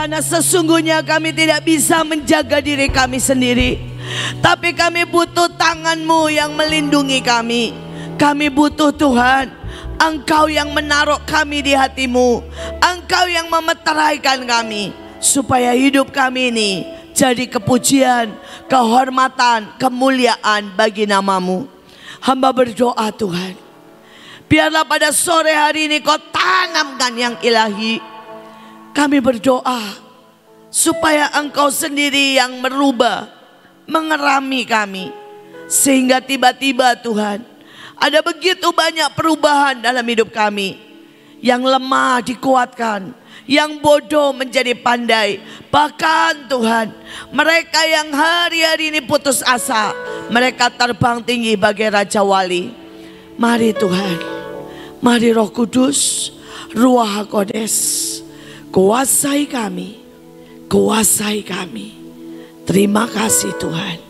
Karena sesungguhnya kami tidak bisa menjaga diri kami sendiri, tapi kami butuh tangan-Mu yang melindungi kami. Kami butuh Tuhan, Engkau yang menaruh kami di hati-Mu, Engkau yang memeteraikan kami, supaya hidup kami ini jadi kepujian, kehormatan, kemuliaan bagi nama-Mu. Hamba berdoa Tuhan, biarlah pada sore hari ini Kau tanamkan yang ilahi. Kami berdoa supaya Engkau sendiri yang merubah, mengerami kami. Sehingga tiba-tiba Tuhan, ada begitu banyak perubahan dalam hidup kami. Yang lemah dikuatkan, yang bodoh menjadi pandai. Bahkan Tuhan, mereka yang hari-hari ini putus asa, mereka terbang tinggi bagai Raja Wali. Mari Tuhan, mari Roh Kudus, Ruach HaKodes, kuasai kami, kuasai kami. Terima kasih Tuhan.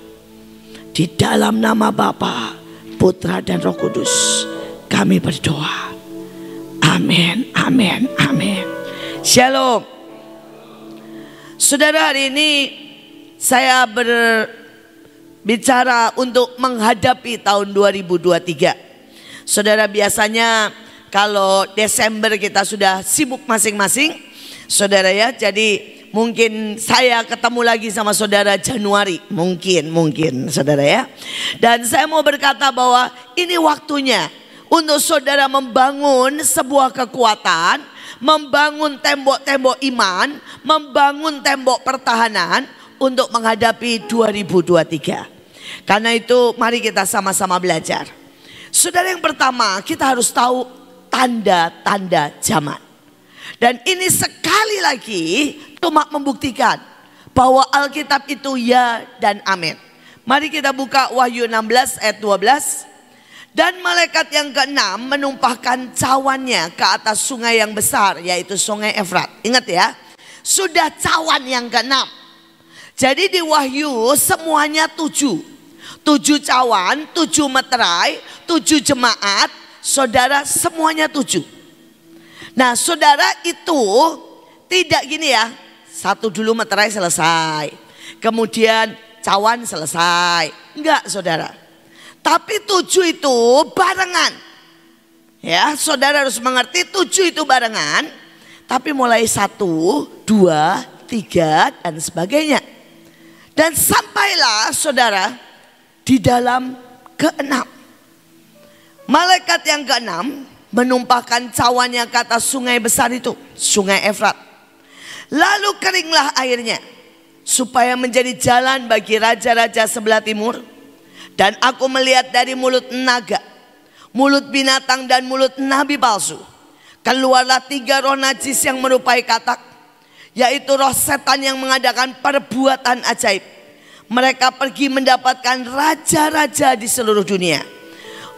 Di dalam nama Bapa, Putra dan Roh Kudus kami berdoa. Amin, amin, amin. Shalom. Saudara, hari ini saya berbicara untuk menghadapi tahun 2023. Saudara, biasanya kalau Desember kita sudah sibuk masing-masing, saudara ya. Jadi mungkin saya ketemu lagi sama saudara Januari, mungkin saudara ya. Dan saya mau berkata bahwa ini waktunya untuk saudara membangun sebuah kekuatan, membangun tembok-tembok iman, membangun tembok pertahanan untuk menghadapi 2023. Karena itu mari kita sama-sama belajar. Saudara, yang pertama kita harus tahu tanda-tanda zaman. Dan ini sekali lagi cuma membuktikan bahwa Alkitab itu ya dan amin. Mari kita buka Wahyu 16 ayat 12. Dan malaikat yang ke-6 menumpahkan cawannya ke atas sungai yang besar, yaitu sungai Efrat. Ingat ya, sudah cawan yang ke-6. Jadi di Wahyu semuanya 7. 7 cawan, 7 meterai, 7 jemaat. Saudara, semuanya 7. Nah saudara, itu tidak gini ya, 1 dulu meterai selesai, kemudian cawan selesai. Enggak saudara, tapi 7 itu barengan. Ya, saudara harus mengerti 7 itu barengan, tapi mulai 1, 2, 3 dan sebagainya. Dan sampailah saudara di dalam ke-6. Malaikat yang ke-6 menumpahkan cawannya ke atas sungai besar itu, sungai Efrat. Lalu keringlah airnya, supaya menjadi jalan bagi raja-raja sebelah timur. Dan aku melihat dari mulut naga, mulut binatang dan mulut nabi palsu, keluarlah 3 roh najis yang merupai katak, yaitu roh setan yang mengadakan perbuatan ajaib. Mereka pergi mendapatkan raja-raja di seluruh dunia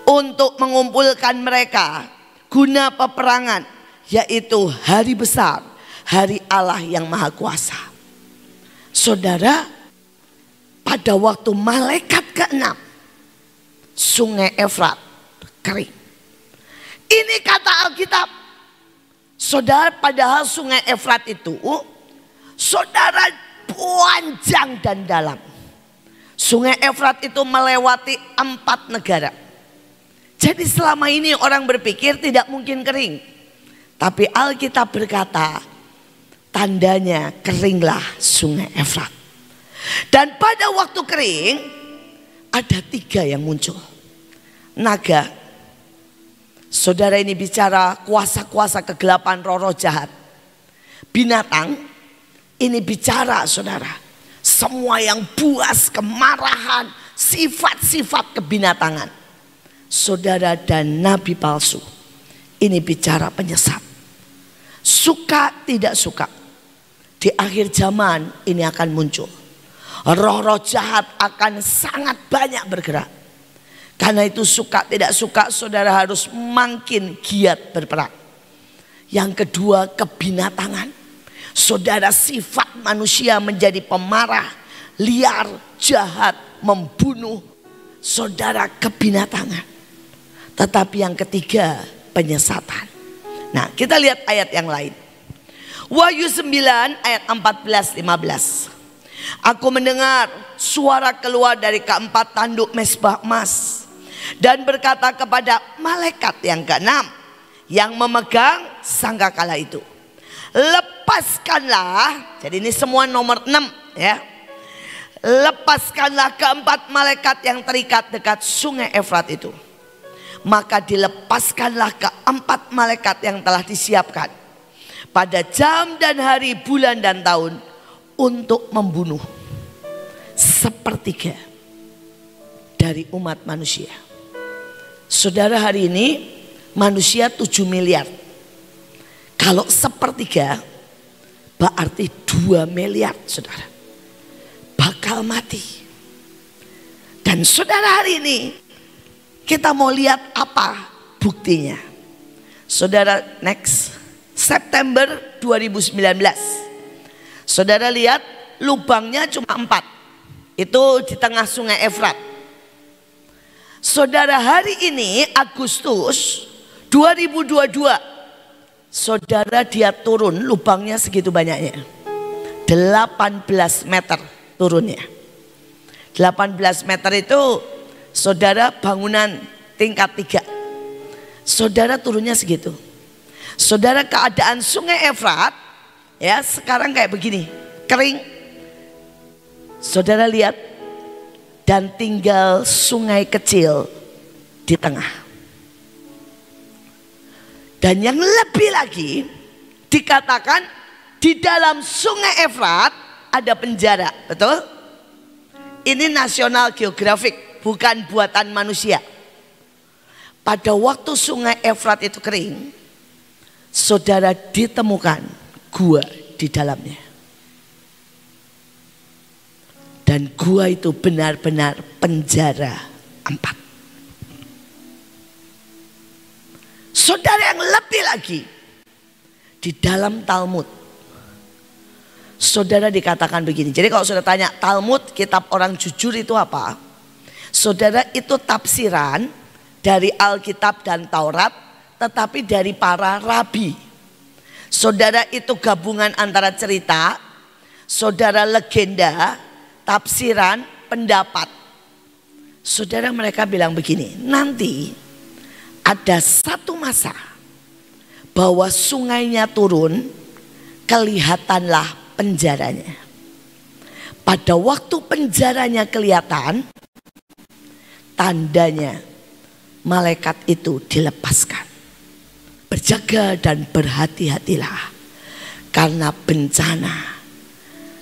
untuk mengumpulkan mereka guna peperangan, yaitu hari besar, hari Allah yang Maha Kuasa. Saudara, pada waktu malaikat ke-6, sungai Efrat kering. Ini kata Alkitab. Saudara, padahal sungai Efrat itu, saudara, panjang dan dalam. Sungai Efrat itu melewati 4 negara. Jadi selama ini orang berpikir tidak mungkin kering. Tapi Alkitab berkata, tandanya keringlah sungai Efrat. Dan pada waktu kering, ada 3 yang muncul. Naga. Saudara, ini bicara kuasa-kuasa kegelapan, roh-roh jahat. Binatang, ini bicara saudara, semua yang buas, kemarahan, sifat-sifat kebinatangan. Saudara, dan nabi palsu, ini bicara penyesat. Suka tidak suka, di akhir zaman ini akan muncul. Roh-roh jahat akan sangat banyak bergerak. Karena itu suka tidak suka, saudara harus makin giat berperang. Yang kedua, kebinatangan. Saudara, sifat manusia menjadi pemarah, liar, jahat, membunuh. Saudara, kebinatangan. Tetapi yang ketiga, penyesatan. Nah, kita lihat ayat yang lain. Wahyu 9 ayat 14-15. Aku mendengar suara keluar dari keempat tanduk mezbah emas dan berkata kepada malaikat yang keenam yang memegang sangkakala itu, lepaskanlah. Jadi ini semua nomor 6 ya. Lepaskanlah keempat malaikat yang terikat dekat sungai Efrat itu. Maka dilepaskanlah keempat malaikat yang telah disiapkan pada jam dan hari, bulan dan tahun untuk membunuh sepertiga dari umat manusia. Saudara, hari ini manusia 7 miliar. Kalau sepertiga berarti 2 miliar saudara bakal mati. Dan saudara, hari ini kita mau lihat apa buktinya. Saudara, next September 2019. Saudara lihat lubangnya cuma 4. Itu di tengah sungai Efrat. Saudara, hari ini Agustus 2022. Saudara, dia turun lubangnya segitu banyaknya. 18 meter turunnya. 18 meter itu saudara bangunan tingkat 3. Saudara turunnya segitu. Saudara, keadaan sungai Efrat ya sekarang kayak begini, kering. Saudara lihat, dan tinggal sungai kecil di tengah. Dan yang lebih lagi dikatakan di dalam sungai Efrat ada penjara, betul? Ini National Geographic, bukan buatan manusia. Pada waktu sungai Efrat itu kering, saudara, ditemukan gua di dalamnya. Dan gua itu benar-benar penjara 4. Saudara, yang lebih lagi, di dalam Talmud, saudara, dikatakan begini. Jadi kalau saudara tanya Talmud, kitab orang jujur itu apa? Saudara, itu tafsiran dari Alkitab dan Taurat, tetapi dari para rabi. Saudara, itu gabungan antara cerita, saudara, legenda, tafsiran, pendapat. Saudara, mereka bilang begini, nanti ada satu masa bahwa sungainya turun, kelihatanlah penjaranya. Pada waktu penjaranya kelihatan, tandanya malaikat itu dilepaskan. Berjaga dan berhati-hatilah, karena bencana,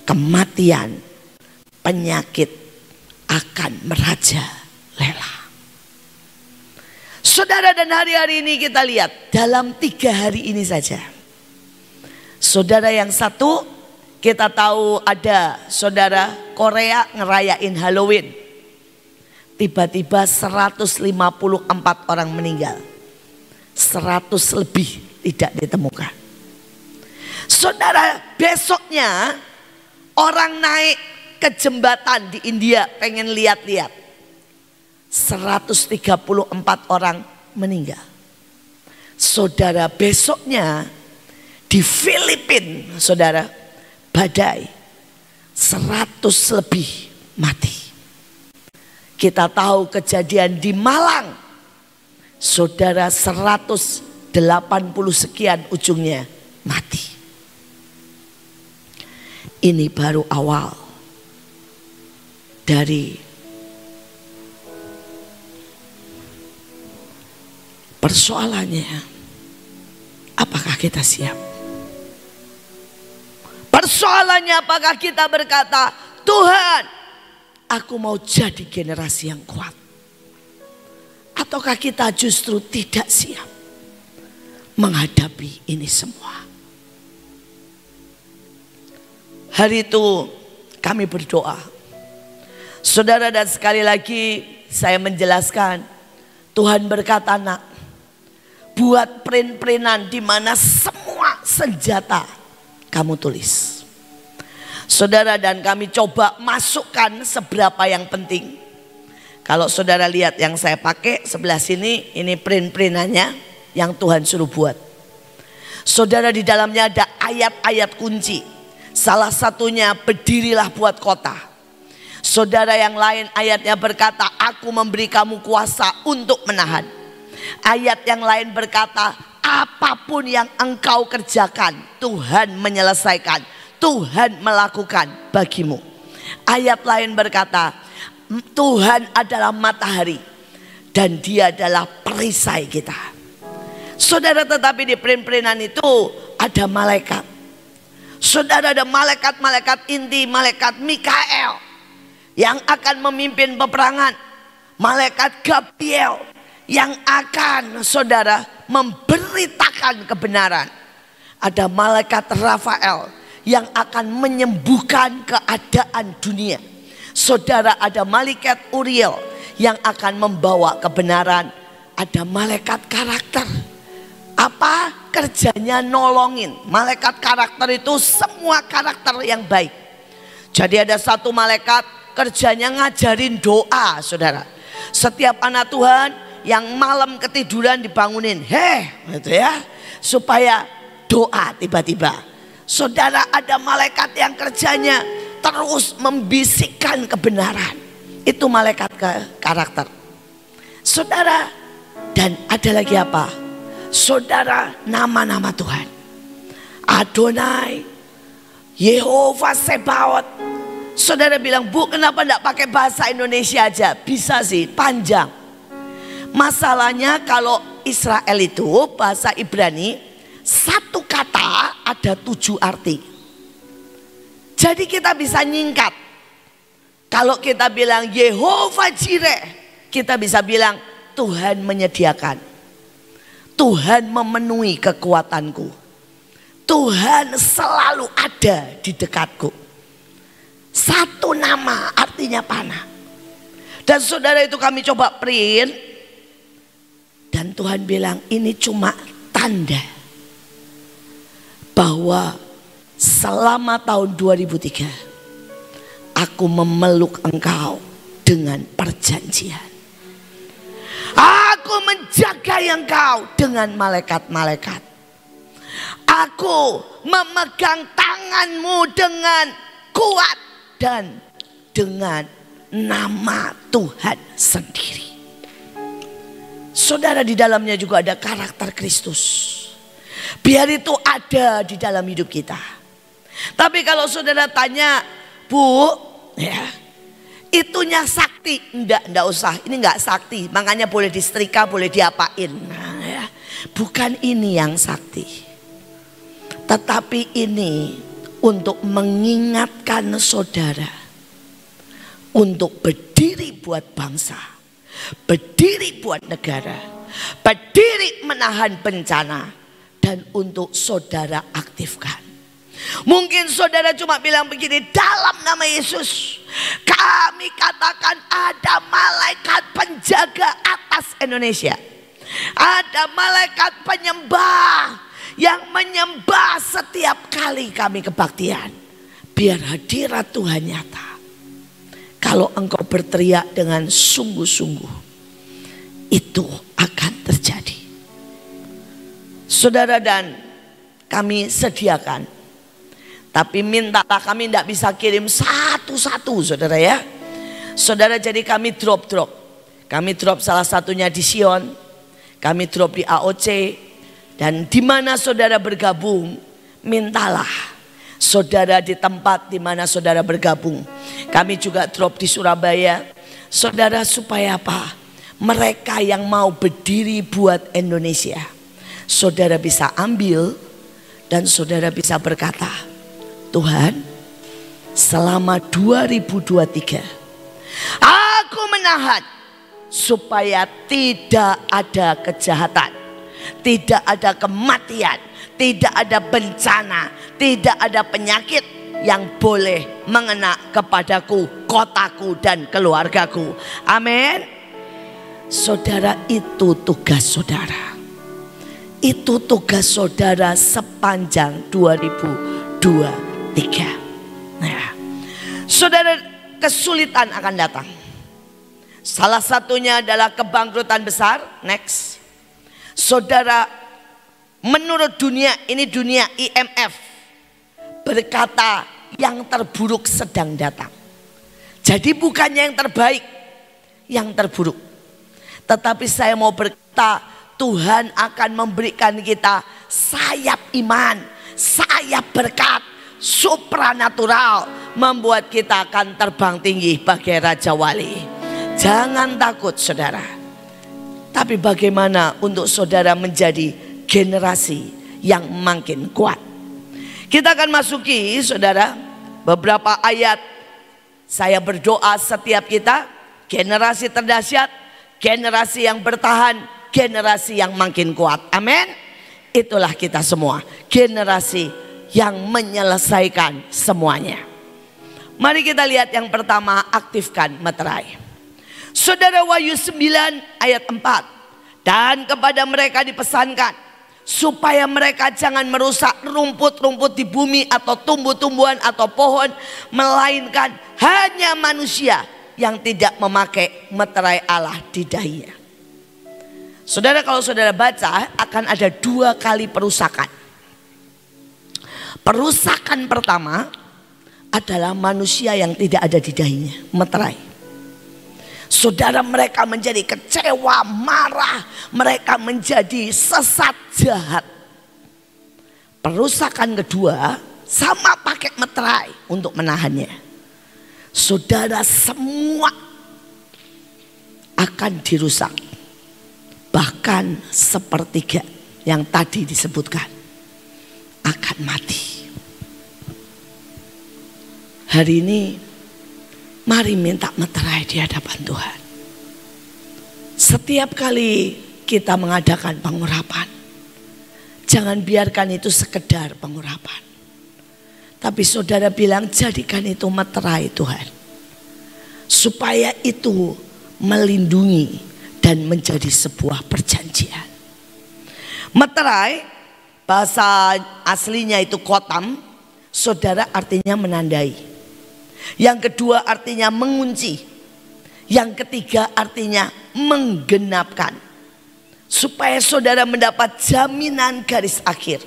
kematian, penyakit akan merajalela. Saudara, dan hari-hari ini kita lihat dalam 3 hari ini saja. Saudara, yang satu kita tahu ada saudara Korea ngerayain Halloween. Tiba-tiba 154 orang meninggal. 100 lebih tidak ditemukan. Saudara, besoknya orang naik ke jembatan di India pengen lihat-lihat. 134 orang meninggal. Saudara, besoknya di Filipina, saudara, badai, 100 lebih mati. Kita tahu kejadian di Malang, saudara, 180 sekian ujungnya mati. Ini baru awal dari persoalannya. Apakah kita siap? Persoalannya, apakah kita berkata, Tuhan, aku mau jadi generasi yang kuat? Ataukah kita justru tidak siap menghadapi ini semua? Hari itu kami berdoa. Saudara, dan sekali lagi saya menjelaskan, Tuhan berkata, nak, buat print-printan di mana semua senjata kamu tulis. Saudara, dan kami coba masukkan seberapa yang penting. Kalau saudara lihat yang saya pakai sebelah sini, ini print-printannya yang Tuhan suruh buat. Saudara, di dalamnya ada ayat-ayat kunci. Salah satunya berdirilah buat kota. Saudara, yang lain ayatnya berkata, aku memberi kamu kuasa untuk menahan. Ayat yang lain berkata, apapun yang engkau kerjakan, Tuhan menyelesaikan, Tuhan melakukan bagimu. Ayat lain berkata, Tuhan adalah matahari dan Dia adalah perisai kita. Saudara, tetapi di perin-perinan itu ada malaikat. Saudara, ada malaikat-malaikat inti, malaikat Mikael yang akan memimpin peperangan. Malaikat Gabriel yang akan, saudara, memberitakan kebenaran. Ada malaikat Rafael yang akan menyembuhkan keadaan dunia. Saudara, ada malaikat Uriel yang akan membawa kebenaran. Ada malaikat karakter. Apa kerjanya? Nolongin. Malaikat karakter itu semua karakter yang baik. Jadi ada satu malaikat kerjanya ngajarin doa, saudara. Setiap anak Tuhan yang malam ketiduran dibangunin, gitu ya, supaya doa tiba-tiba. Saudara, ada malaikat yang kerjanya terus membisikkan kebenaran. Itu malaikat karakter. Saudara, dan ada lagi apa? Saudara, nama-nama Tuhan. Adonai, Yehova Sebaot. Saudara bilang, Bu, kenapa enggak pakai bahasa Indonesia aja? Bisa sih, panjang. Masalahnya kalau Israel itu bahasa Ibrani, satu kata ada 7 arti. Jadi kita bisa nyingkat. Kalau kita bilang Yehova Jireh, kita bisa bilang Tuhan menyediakan. Tuhan memenuhi kekuatanku. Tuhan selalu ada di dekatku. Satu nama artinya panah. Dan saudara, itu kami coba print. Dan Tuhan bilang ini cuma tanda bahwa selama tahun 2003 aku memeluk engkau dengan perjanjian. Aku menjaga engkau dengan malaikat-malaikat. Aku memegang tanganmu dengan kuat dan dengan nama Tuhan sendiri. Saudara, di dalamnya juga ada karakter Kristus. Biar itu ada di dalam hidup kita. Tapi kalau saudara tanya, Bu, ya, itunya sakti, enggak usah, ini enggak sakti, makanya boleh disetrika, boleh diapain. Nah, ya. Bukan ini yang sakti, tetapi ini untuk mengingatkan saudara untuk berdiri buat bangsa, berdiri buat negara, berdiri menahan bencana, dan untuk saudara aktifkan. Mungkin saudara cuma bilang begini, dalam nama Yesus kami katakan ada malaikat penjaga atas Indonesia. Ada malaikat penyembah yang menyembah setiap kali kami kebaktian. Biar hadirat Tuhan nyata. Kalau engkau berteriak dengan sungguh-sungguh, itu akan terjadi. Saudara, dan kami sediakan. Tapi mintalah, kami tidak bisa kirim satu-satu, saudara ya. Saudara, jadi kami drop. Kami drop salah satunya di Sion. Kami drop di AOC. Dan di mana saudara bergabung, mintalah. Saudara di tempat di mana saudara bergabung. Kami juga drop di Surabaya. Saudara, supaya apa? Mereka yang mau berdiri buat Indonesia, saudara bisa ambil dan saudara bisa berkata, Tuhan, selama 2023 aku menahan supaya tidak ada kejahatan, tidak ada kematian, tidak ada bencana, tidak ada penyakit yang boleh mengena kepadaku, kotaku dan keluargaku. Amin. Saudara, itu tugas saudara. Itu tugas saudara sepanjang 2023. Nah, saudara, kesulitan akan datang. Salah satunya adalah kebangkrutan besar. Next. Saudara menurut dunia, ini dunia IMF berkata yang terburuk sedang datang. Jadi bukannya yang terbaik, yang terburuk. Tetapi saya mau berkata, Tuhan akan memberikan kita sayap iman, sayap berkat, supranatural, membuat kita akan terbang tinggi bagai Raja Wali. Jangan takut saudara. Tapi bagaimana untuk saudara menjadi generasi yang makin kuat? Kita akan masuki saudara beberapa ayat. Saya berdoa setiap kita generasi terdahsyat, generasi yang bertahan, generasi yang makin kuat. Amin. Itulah kita semua, generasi yang menyelesaikan semuanya. Mari kita lihat yang pertama, aktifkan meterai. Saudara, Wahyu 9 ayat 4. Dan kepada mereka dipesankan supaya mereka jangan merusak rumput-rumput di bumi atau tumbuh-tumbuhan atau pohon, melainkan hanya manusia yang tidak memakai meterai Allah di dahinya. Saudara, kalau saudara baca akan ada 2 kali perusakan. Perusakan pertama adalah manusia yang tidak ada di dahinya, meterai. Saudara, mereka menjadi kecewa, marah, mereka menjadi sesat, jahat. Perusakan kedua sama pakai meterai untuk menahannya. Saudara, semua akan dirusak. Bahkan sepertiga yang tadi disebutkan akan mati. Hari ini mari minta meterai di hadapan Tuhan. Setiap kali kita mengadakan pengurapan, jangan biarkan itu sekedar pengurapan. Tapi saudara bilang, jadikan itu meterai Tuhan, supaya itu melindungi dan menjadi sebuah perjanjian. Meterai bahasa aslinya itu kotam, saudara, artinya menandai. Yang kedua artinya mengunci. Yang ketiga artinya menggenapkan. Supaya saudara mendapat jaminan garis akhir,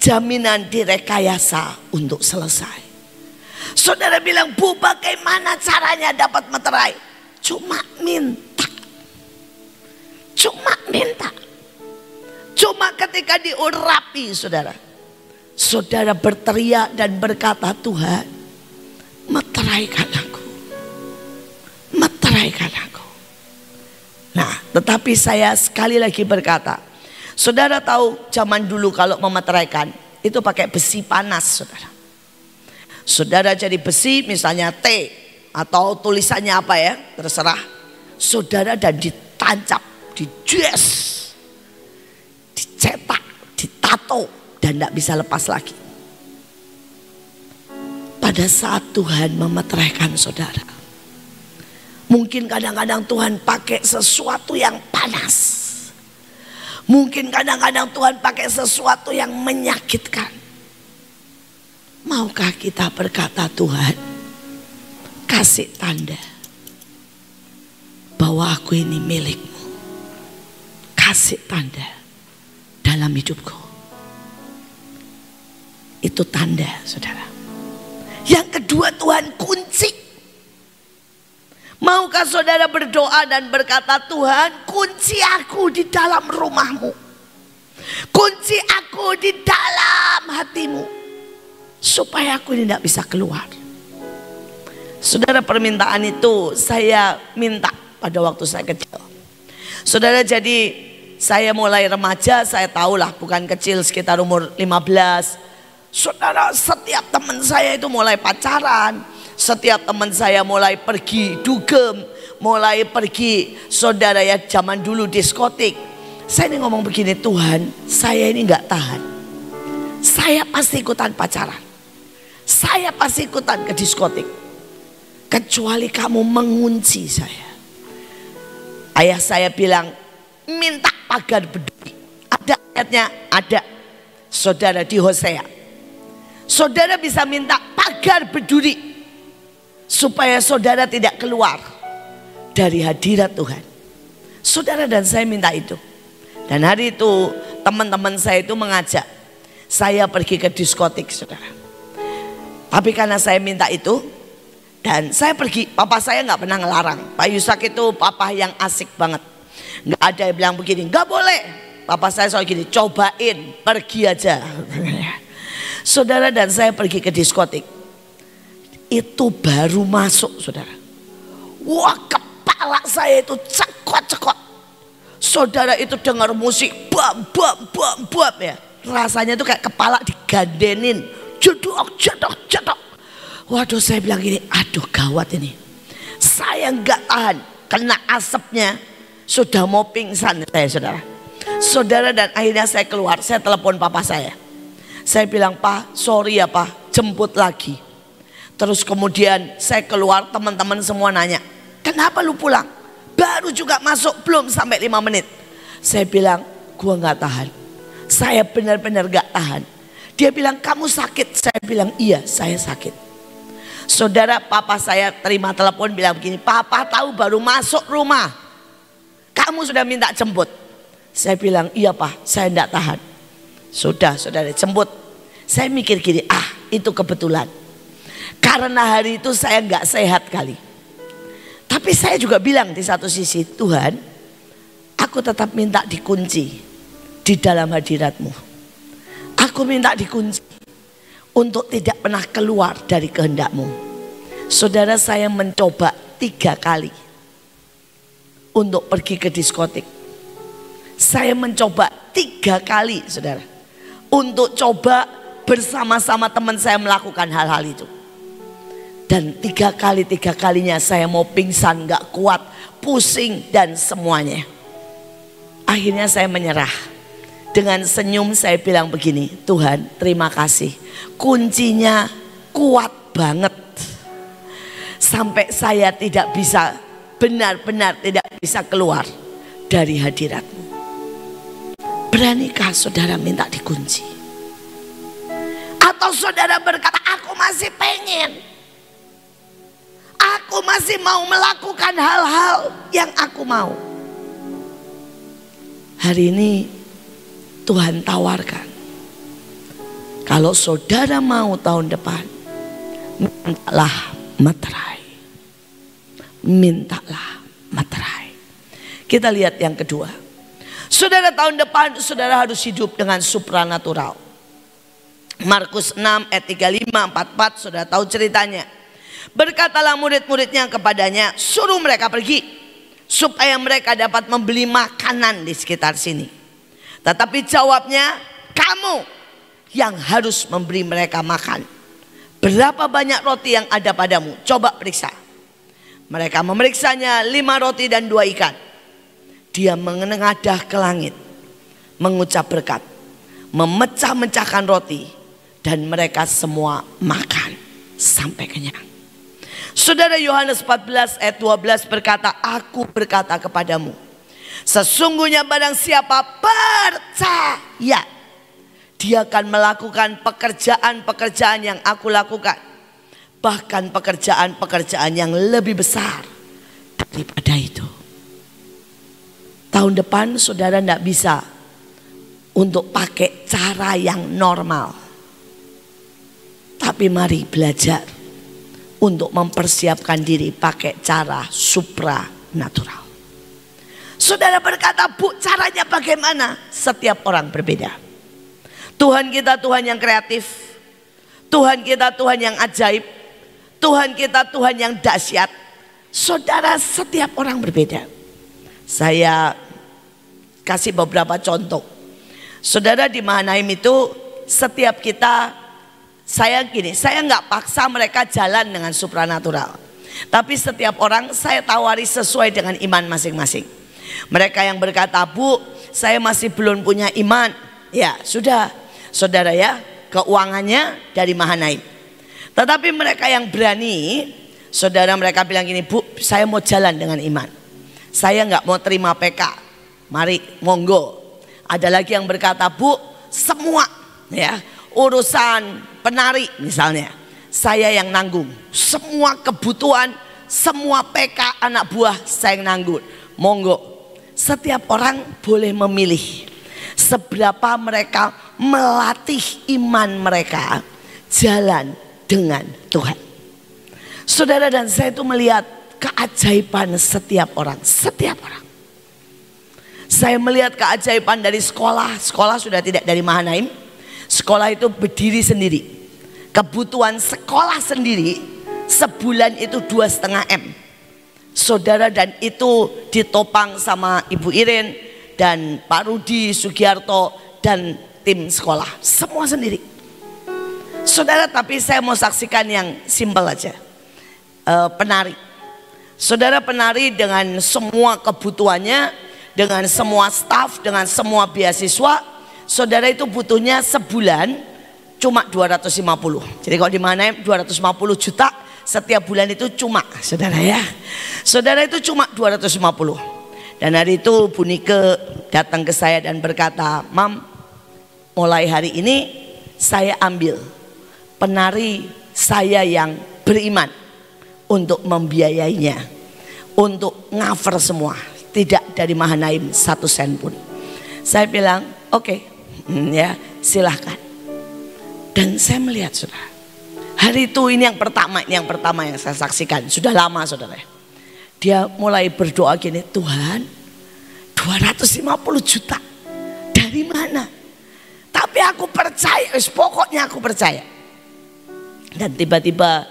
jaminan direkayasa untuk selesai. Saudara bilang, Bu, bagaimana caranya dapat meterai? Cuma minta. Cuma minta. Cuma ketika diurapi saudara, saudara berteriak dan berkata, Tuhan, meteraikan aku, meteraikan aku. Nah, tetapi saya sekali lagi berkata, saudara tahu zaman dulu kalau memeteraikan itu pakai besi panas saudara. Saudara jadi besi misalnya T atau tulisannya apa ya, terserah. Saudara, dan ditancap, dijes, dicetak, ditato, dan tidak bisa lepas lagi. Pada saat Tuhan memeteraikan saudara, mungkin kadang-kadang Tuhan pakai sesuatu yang panas. Mungkin kadang-kadang Tuhan pakai sesuatu yang menyakitkan. Maukah kita berkata, Tuhan, kasih tanda bahwa aku ini milikmu. Kasih tanda dalam hidupku. Itu tanda saudara. Yang kedua, Tuhan kunci. Maukah saudara berdoa dan berkata, Tuhan, kunci aku di dalam rumahmu. Kunci aku di dalam hatimu. Supaya aku ini tidak bisa keluar. Saudara, permintaan itu saya minta pada waktu saya kecil. Saudara, jadi saya mulai remaja, saya tahulah bukan kecil, sekitar umur 15. Saudara, setiap teman saya itu mulai pacaran. Setiap teman saya mulai pergi dugem, mulai pergi saudara ya zaman dulu diskotik. Saya ini ngomong begini, Tuhan, saya ini nggak tahan. Saya pasti ikutan pacaran. Saya pasti ikutan ke diskotik. Kecuali kamu mengunci saya. Ayah saya bilang, minta pagar berduri. Ada ayatnya? Ada. Saudara, di Hosea. Saudara bisa minta pagar berduri supaya saudara tidak keluar dari hadirat Tuhan. Saudara dan saya minta itu. Dan hari itu teman-teman saya itu mengajak saya pergi ke diskotik, saudara. Tapi karena saya minta itu dan saya pergi, papa saya nggak pernah ngelarang. Pak Yusak itu papa yang asik banget. Nggak ada yang bilang begini, nggak boleh. Papa saya soal gini, cobain, pergi aja. Saudara, dan saya pergi ke diskotik. Itu baru masuk, saudara. Wah, kepala saya itu cekot-cekot. Saudara, itu dengar musik bam bam bam bam ya. Rasanya itu kayak kepala digandenin, jedok jedok jedok. Waduh, saya bilang gini, aduh gawat ini. Saya nggak tahan, kena asapnya sudah mau pingsan saya, saudara. Saudara, dan akhirnya saya keluar, saya telepon papa saya. Saya bilang, Pak, sorry ya Pak, jemput lagi. Terus kemudian saya keluar, teman-teman semua nanya, kenapa lu pulang? Baru juga masuk, belum sampai 5 menit. Saya bilang, gua nggak tahan. Saya benar-benar nggak tahan. Dia bilang, kamu sakit? Saya bilang, iya, saya sakit. Saudara, papa saya terima telepon bilang begini, papa tahu baru masuk rumah, kamu sudah minta jemput. Saya bilang, iya Pak, saya tidak tahan. Sudah, saudara, jemput. Saya mikir gini, itu kebetulan. Karena hari itu saya nggak sehat kali. Tapi saya juga bilang di satu sisi, Tuhan, aku tetap minta dikunci di dalam hadirat-Mu. Aku minta dikunci untuk tidak pernah keluar dari kehendak-Mu. Saudara, saya mencoba 3 kali untuk pergi ke diskotik. Saya mencoba 3 kali, saudara, untuk coba bersama-sama teman saya melakukan hal-hal itu. Dan 3 kalinya saya mau pingsan, gak kuat, pusing dan semuanya. Akhirnya saya menyerah. Dengan senyum saya bilang begini, Tuhan terima kasih, kuncinya kuat banget. Sampai saya tidak bisa, benar-benar tidak bisa keluar dari hadirat-Mu. Beranikah saudara minta dikunci? Atau saudara berkata, aku masih pengen, aku masih mau melakukan hal-hal yang aku mau. Hari ini Tuhan tawarkan, kalau saudara mau tahun depan, mintalah materai. Mintalah materai. Kita lihat yang kedua. Saudara, tahun depan saudara harus hidup dengan supranatural. Markus 6 ayat 35, 44, saudara tahu ceritanya. Berkatalah murid-muridnya kepadanya, suruh mereka pergi supaya mereka dapat membeli makanan di sekitar sini. Tetapi jawabnya, kamu yang harus memberi mereka makan. Berapa banyak roti yang ada padamu? Coba periksa. Mereka memeriksanya, 5 roti dan 2 ikan. Dia menengadah ke langit, mengucap berkat, memecah-mecahkan roti, dan mereka semua makan sampai kenyang. Saudara, Yohanes 14 ayat 12 berkata, aku berkata kepadamu, sesungguhnya barang siapa percaya, dia akan melakukan pekerjaan-pekerjaan yang aku lakukan. Bahkan pekerjaan-pekerjaan yang lebih besar daripada itu. Tahun depan saudara tidak bisa untuk pakai cara yang normal. Tapi mari belajar untuk mempersiapkan diri pakai cara supranatural. Saudara berkata, Bu, caranya bagaimana? Setiap orang berbeda. Tuhan kita Tuhan yang kreatif. Tuhan kita Tuhan yang ajaib. Tuhan kita Tuhan yang dahsyat. Saudara, setiap orang berbeda. Saya kasih beberapa contoh. Saudara, di Mahanaim itu setiap kita, saya nggak paksa mereka jalan dengan supranatural. Tapi setiap orang saya tawari sesuai dengan iman masing-masing. Mereka yang berkata, Bu, saya masih belum punya iman. Ya sudah, saudara ya, keuangannya dari Mahanaim. Tetapi mereka yang berani, saudara, mereka bilang gini, Bu, saya mau jalan dengan iman. Saya nggak mau terima PK. Mari, monggo. Ada lagi yang berkata, Bu, semua ya urusan penari misalnya, saya yang nanggung. Semua kebutuhan, semua PK anak buah saya yang nanggung. Monggo. Setiap orang boleh memilih. Seberapa mereka melatih iman mereka jalan dengan Tuhan. Saudara dan saya itu melihat keajaiban setiap orang. Setiap orang. Saya melihat keajaiban dari sekolah. Sekolah sudah tidak dari Mahanaim. Sekolah itu berdiri sendiri. Kebutuhan sekolah sendiri sebulan itu 2,5 M. Saudara, dan itu ditopang sama Ibu Iren dan Pak Rudi Sugiarto dan tim sekolah. Semua sendiri. Saudara, tapi saya mau saksikan yang simpel aja. Penari. Saudara, penari dengan semua kebutuhannya, dengan semua staf, dengan semua beasiswa, saudara itu butuhnya sebulan cuma 250. Jadi kalau di mana 250 juta setiap bulan itu cuma, saudara ya. Saudara itu cuma 250. Dan hari itu Bu Nike datang ke saya dan berkata, "Mam, mulai hari ini saya ambil penari saya yang beriman untuk membiayainya, untuk cover semua, tidak dari Mahanaim 1 sen pun." Saya bilang, "Oke, ya silahkan." Dan saya melihat, saudara, hari itu ini yang pertama yang saya saksikan. Sudah lama, saudara. Dia mulai berdoa gini, "Tuhan, 250 juta dari mana? Tapi aku percaya, pokoknya aku percaya." Dan tiba-tiba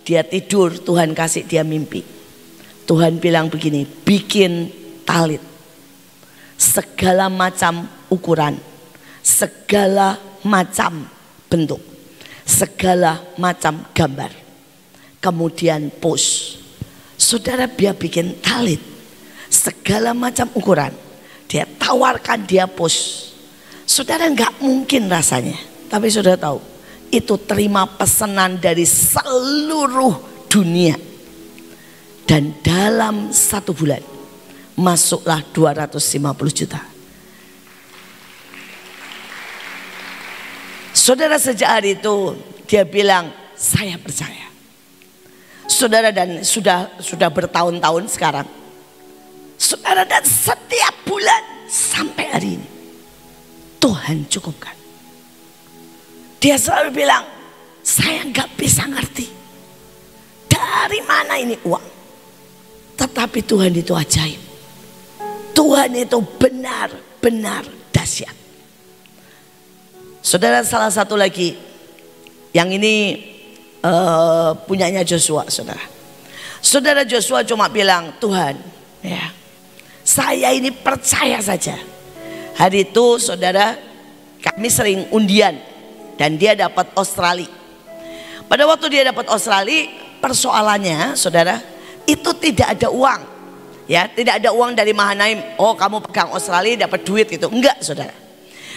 dia tidur, Tuhan kasih dia mimpi. Tuhan bilang begini, "Bikin talit, segala macam ukuran, segala macam bentuk, segala macam gambar. Kemudian pos." Saudara, dia bikin talit, segala macam ukuran. Dia tawarkan, dia pos. Saudara, nggak mungkin rasanya. Tapi saudara tahu, itu terima pesanan dari seluruh dunia. Dan dalam 1 bulan masuklah 250 juta. Saudara, sejak hari itu dia bilang, "Saya percaya." Saudara, dan sudah bertahun-tahun sekarang. Saudara, dan setiap bulan sampai hari ini Tuhan cukupkan. Dia selalu bilang, "Saya nggak bisa ngerti dari mana ini uang, tetapi Tuhan itu ajaib. Tuhan itu benar-benar dahsyat." Saudara, salah satu lagi yang ini punyanya Joshua, saudara. Saudara, Joshua cuma bilang, "Tuhan, ya, saya ini percaya saja." Hari itu, saudara, kami sering undian. Dan dia dapat Australia. Pada waktu dia dapat Australia, persoalannya, saudara, itu tidak ada uang. Ya, tidak ada uang dari Mahanaim. "Oh, kamu pegang Australia dapat duit," gitu. Enggak, saudara.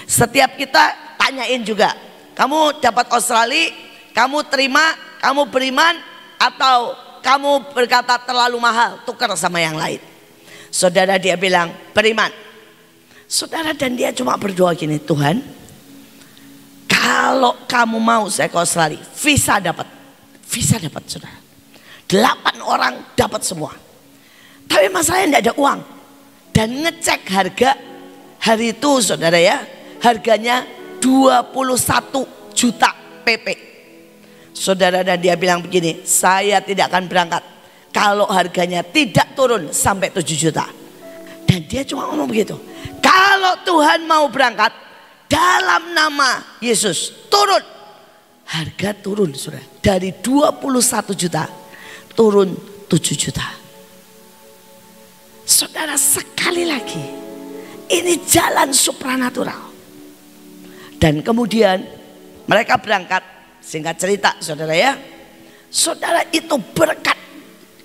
Setiap kita tanyain juga, "Kamu dapat Australia, kamu terima, kamu beriman, atau kamu berkata terlalu mahal, tukar sama yang lain?" Saudara, dia bilang beriman. Saudara, dan dia cuma berdoa gini, "Tuhan, kalau kamu mau saya ke Australia, visa dapat." Visa dapat, saudara. 8 orang dapat semua. Tapi masalahnya tidak ada uang. Dan ngecek harga hari itu, saudara ya, harganya 21 juta PP. Saudara, dan dia bilang begini, "Saya tidak akan berangkat kalau harganya tidak turun sampai 7 juta. Dan dia cuma ngomong begitu, "Kalau Tuhan mau berangkat dalam nama Yesus, turun." Harga turun, saudara. Dari 21 juta turun 7 juta. Saudara, sekali lagi, ini jalan supranatural. Dan kemudian mereka berangkat. Singkat cerita, saudara ya, saudara, itu berkat.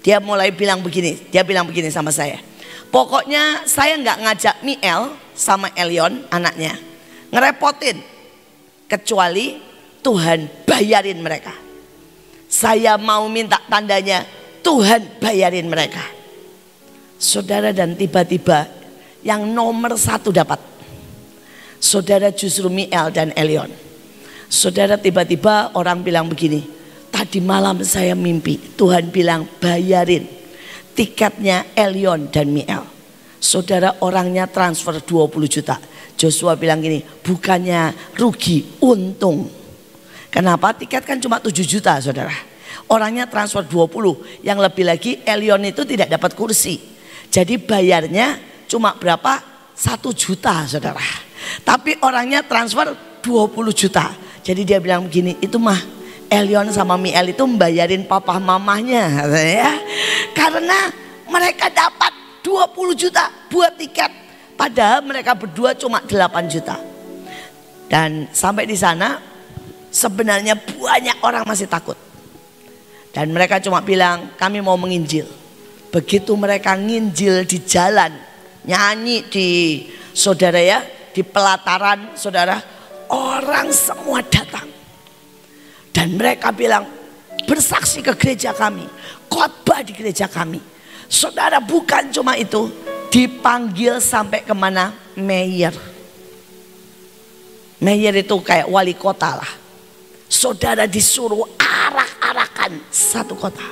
Dia mulai bilang begini, dia bilang begini sama saya, "Pokoknya saya nggak ngajak Miel sama Elion, anaknya, ngerepotin, kecuali Tuhan bayarin mereka. Saya mau minta tandanya, Tuhan bayarin mereka." Saudara, dan tiba-tiba yang nomor 1 dapat. Saudara, justru Miel dan Elion. Saudara, tiba-tiba orang bilang begini, "Tadi malam saya mimpi Tuhan bilang bayarin tiketnya Elion dan Miel." Saudara, orangnya transfer 20 juta. Joshua bilang gini, bukannya rugi, untung. Kenapa? Tiket kan cuma 7 juta saudara. Orangnya transfer 20. Yang lebih lagi Elion itu tidak dapat kursi. Jadi bayarnya cuma berapa? 1 juta saudara. Tapi orangnya transfer 20 juta. Jadi dia bilang begini, itu mah Elion sama Miel itu membayarin papa mamahnya ya. Karena mereka dapat 20 juta buat tiket. Padahal mereka berdua cuma 8 juta. Dan sampai di sana sebenarnya banyak orang masih takut. Dan mereka cuma bilang kami mau menginjil. Begitu mereka nginjil di jalan, nyanyi di saudara ya, di pelataran saudara, orang semua datang. Dan mereka bilang bersaksi ke gereja kami, khotbah di gereja kami. Saudara, bukan cuma itu, dipanggil sampai kemana? Mayor. Mayor itu kayak wali kota lah. Saudara disuruh arak-arakan satu kota.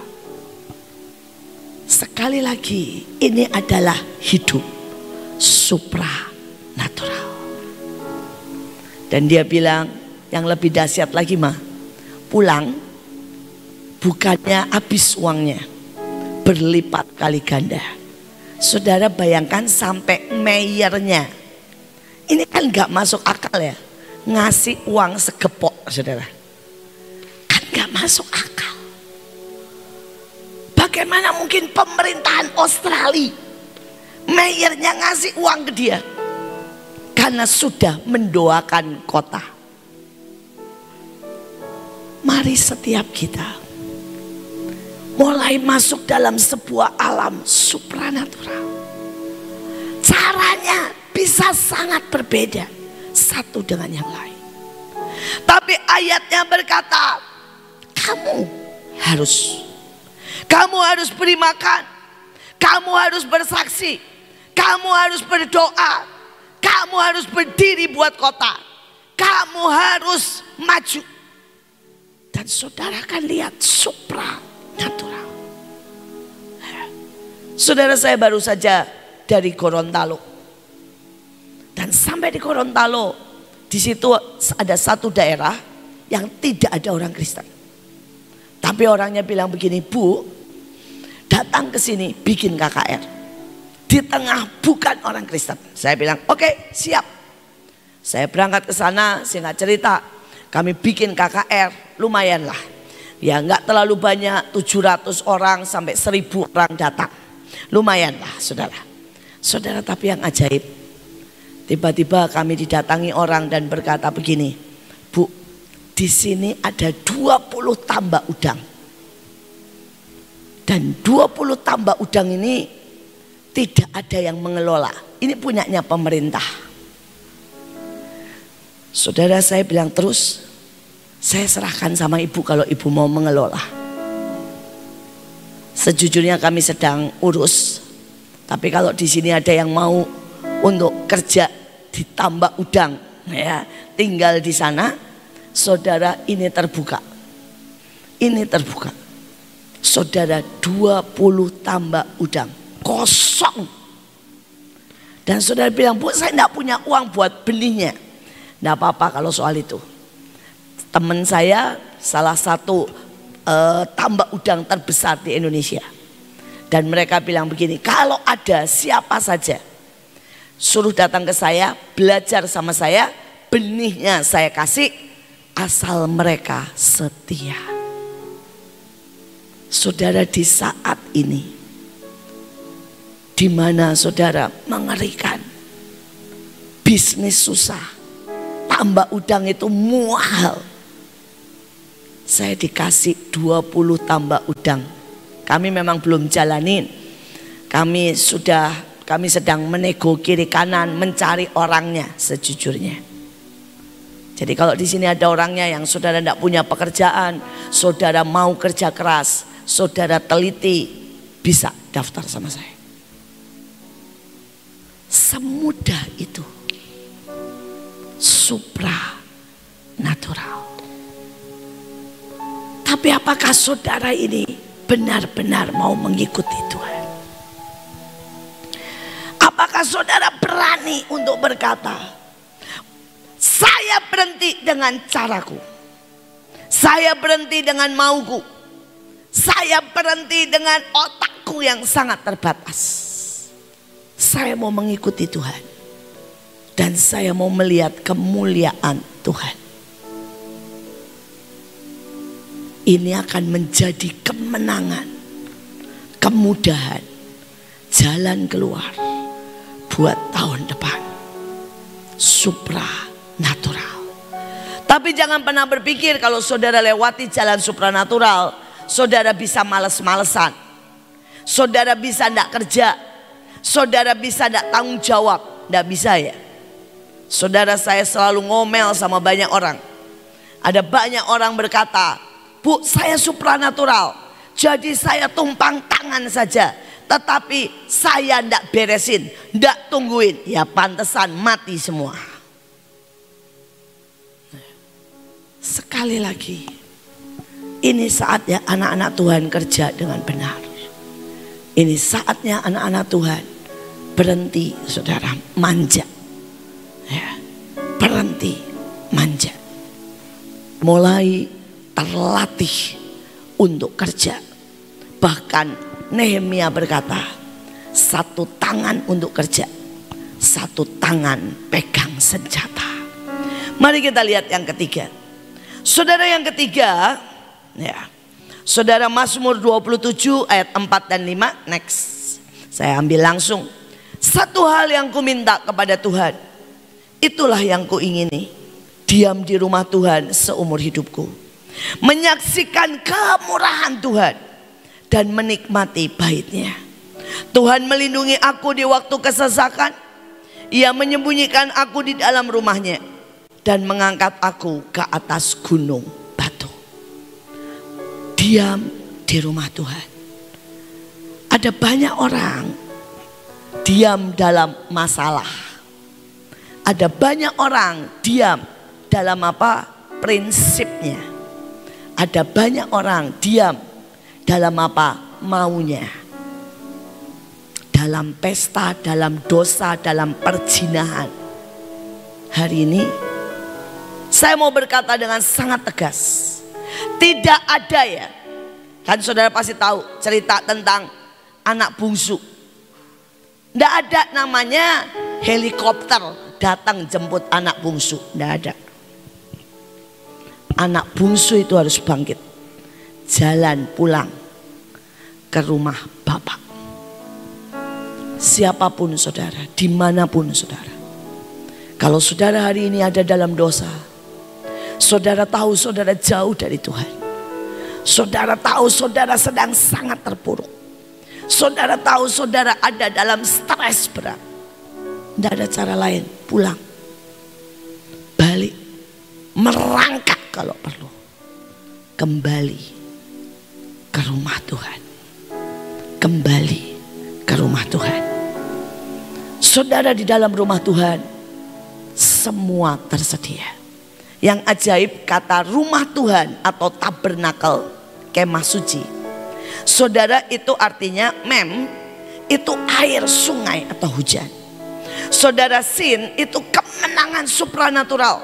Sekali lagi, ini adalah hidup supranatural. Dan dia bilang yang lebih dahsyat lagi mah, pulang bukannya habis uangnya, berlipat kali ganda. Saudara bayangkan sampai mayornya. Ini kan gak masuk akal ya, ngasih uang segepok saudara. Kan gak masuk akal. Bagaimana mungkin pemerintahan Australia mayornya ngasih uang ke dia? Karena sudah mendoakan kota. Mari setiap kita mulai masuk dalam sebuah alam supranatural. Caranya bisa sangat berbeda satu dengan yang lain. Tapi ayatnya berkata, kamu harus beri makan, kamu harus bersaksi, kamu harus berdoa, kamu harus berdiri buat kota, kamu harus maju. Dan saudara kan lihat supranatural. Saudara, saya baru saja dari Gorontalo. Dan sampai di Gorontalo, di situ ada satu daerah yang tidak ada orang Kristen. Tapi orangnya bilang begini, Bu, datang ke sini bikin KKR. Di tengah bukan orang Kristen. Saya bilang, oke, siap. Saya berangkat ke sana, singkat cerita, kami bikin KKR, lumayan lah. Ya nggak terlalu banyak, 700 orang sampai 1000 orang datang. Lumayan lah saudara. Saudara, tapi yang ajaib, tiba-tiba kami didatangi orang dan berkata begini, Bu, di sini ada 20 tambak udang. Dan 20 tambak udang ini tidak ada yang mengelola. Ini punyanya pemerintah. Saudara, saya bilang terus, saya serahkan sama ibu kalau ibu mau mengelola. Sejujurnya kami sedang urus. Tapi kalau di sini ada yang mau untuk kerja di tambak udang, ya, tinggal di sana, saudara, ini terbuka. Ini terbuka. Saudara, 20 tambak udang kosong. Dan saudara bilang, Bu, saya enggak punya uang buat belinya. Enggak apa-apa kalau soal itu. Teman saya salah satu tambak udang terbesar di Indonesia. Dan mereka bilang begini, kalau ada siapa saja suruh datang ke saya, belajar sama saya, benihnya saya kasih, asal mereka setia. Saudara, di saat ini, di mana saudara mengerikan, bisnis susah, tambak udang itu mahal. Saya dikasih 20 tambak udang. Kami memang belum jalanin. Kami sedang menego kiri kanan, mencari orangnya sejujurnya. Jadi kalau di sini ada orangnya yang saudara tidak punya pekerjaan, saudara mau kerja keras, saudara teliti, bisa daftar sama saya. Semudah itu. Supranatural. Tapi apakah saudara ini benar-benar mau mengikuti Tuhan? maka saudara berani untuk berkata, saya berhenti dengan caraku, saya berhenti dengan mauku, saya berhenti dengan otakku yang sangat terbatas. Saya mau mengikuti Tuhan dan saya mau melihat kemuliaan Tuhan. Ini akan menjadi kemenangan, kemudahan, jalan keluar buat tahun depan. Supranatural. Tapi jangan pernah berpikir kalau saudara lewati jalan supranatural, saudara bisa males-malesan, saudara bisa tidak kerja, saudara bisa tidak tanggung jawab. Tidak bisa ya. Saudara, saya selalu ngomel sama banyak orang. Ada banyak orang berkata, Bu, saya supranatural, jadi saya tumpang tangan saja, tetapi saya ndak beresin, ndak tungguin. Ya pantesan mati semua. Sekali lagi, ini saatnya anak-anak Tuhan kerja dengan benar. Ini saatnya anak-anak Tuhan berhenti, saudara, manja. Ya, berhenti manja. Mulai terlatih untuk kerja. Bahkan Nehemia berkata, satu tangan untuk kerja, satu tangan pegang senjata. Mari kita lihat yang ketiga. Saudara, yang ketiga, ya, saudara, Mazmur 27 ayat 4 dan 5. Next, saya ambil langsung. Satu hal yang ku minta kepada Tuhan, itulah yang ku ingini, diam di rumah Tuhan seumur hidupku, menyaksikan kemurahan Tuhan dan menikmati bait-Nya. Tuhan melindungi aku di waktu kesesakan. Ia menyembunyikan aku di dalam rumah-Nya dan mengangkat aku ke atas gunung batu. Diam di rumah Tuhan. Ada banyak orang diam dalam masalah. Ada banyak orang diam dalam apa? Prinsipnya. Ada banyak orang diam dalam apa? Maunya. Dalam pesta, dalam dosa, dalam perzinahan. Hari ini saya mau berkata dengan sangat tegas. Tidak ada ya. Kan saudara pasti tahu cerita tentang anak bungsu. Tidak ada namanya helikopter datang jemput anak bungsu. Tidak ada. Anak bungsu itu harus bangkit, jalan pulang ke rumah Bapak. Siapapun saudara, dimanapun saudara. Kalau saudara hari ini ada dalam dosa, saudara tahu saudara jauh dari Tuhan. Saudara tahu saudara sedang sangat terpuruk. Saudara tahu saudara ada dalam stres berat. Tidak ada cara lain, pulang, balik, merangkak kalau perlu, kembali ke rumah Tuhan. Kembali ke rumah Tuhan. Saudara, di dalam rumah Tuhan semua tersedia. Yang ajaib, kata rumah Tuhan atau tabernakel, kemah suci, saudara, itu artinya itu air sungai atau hujan. Saudara, sin itu kemenangan supranatural,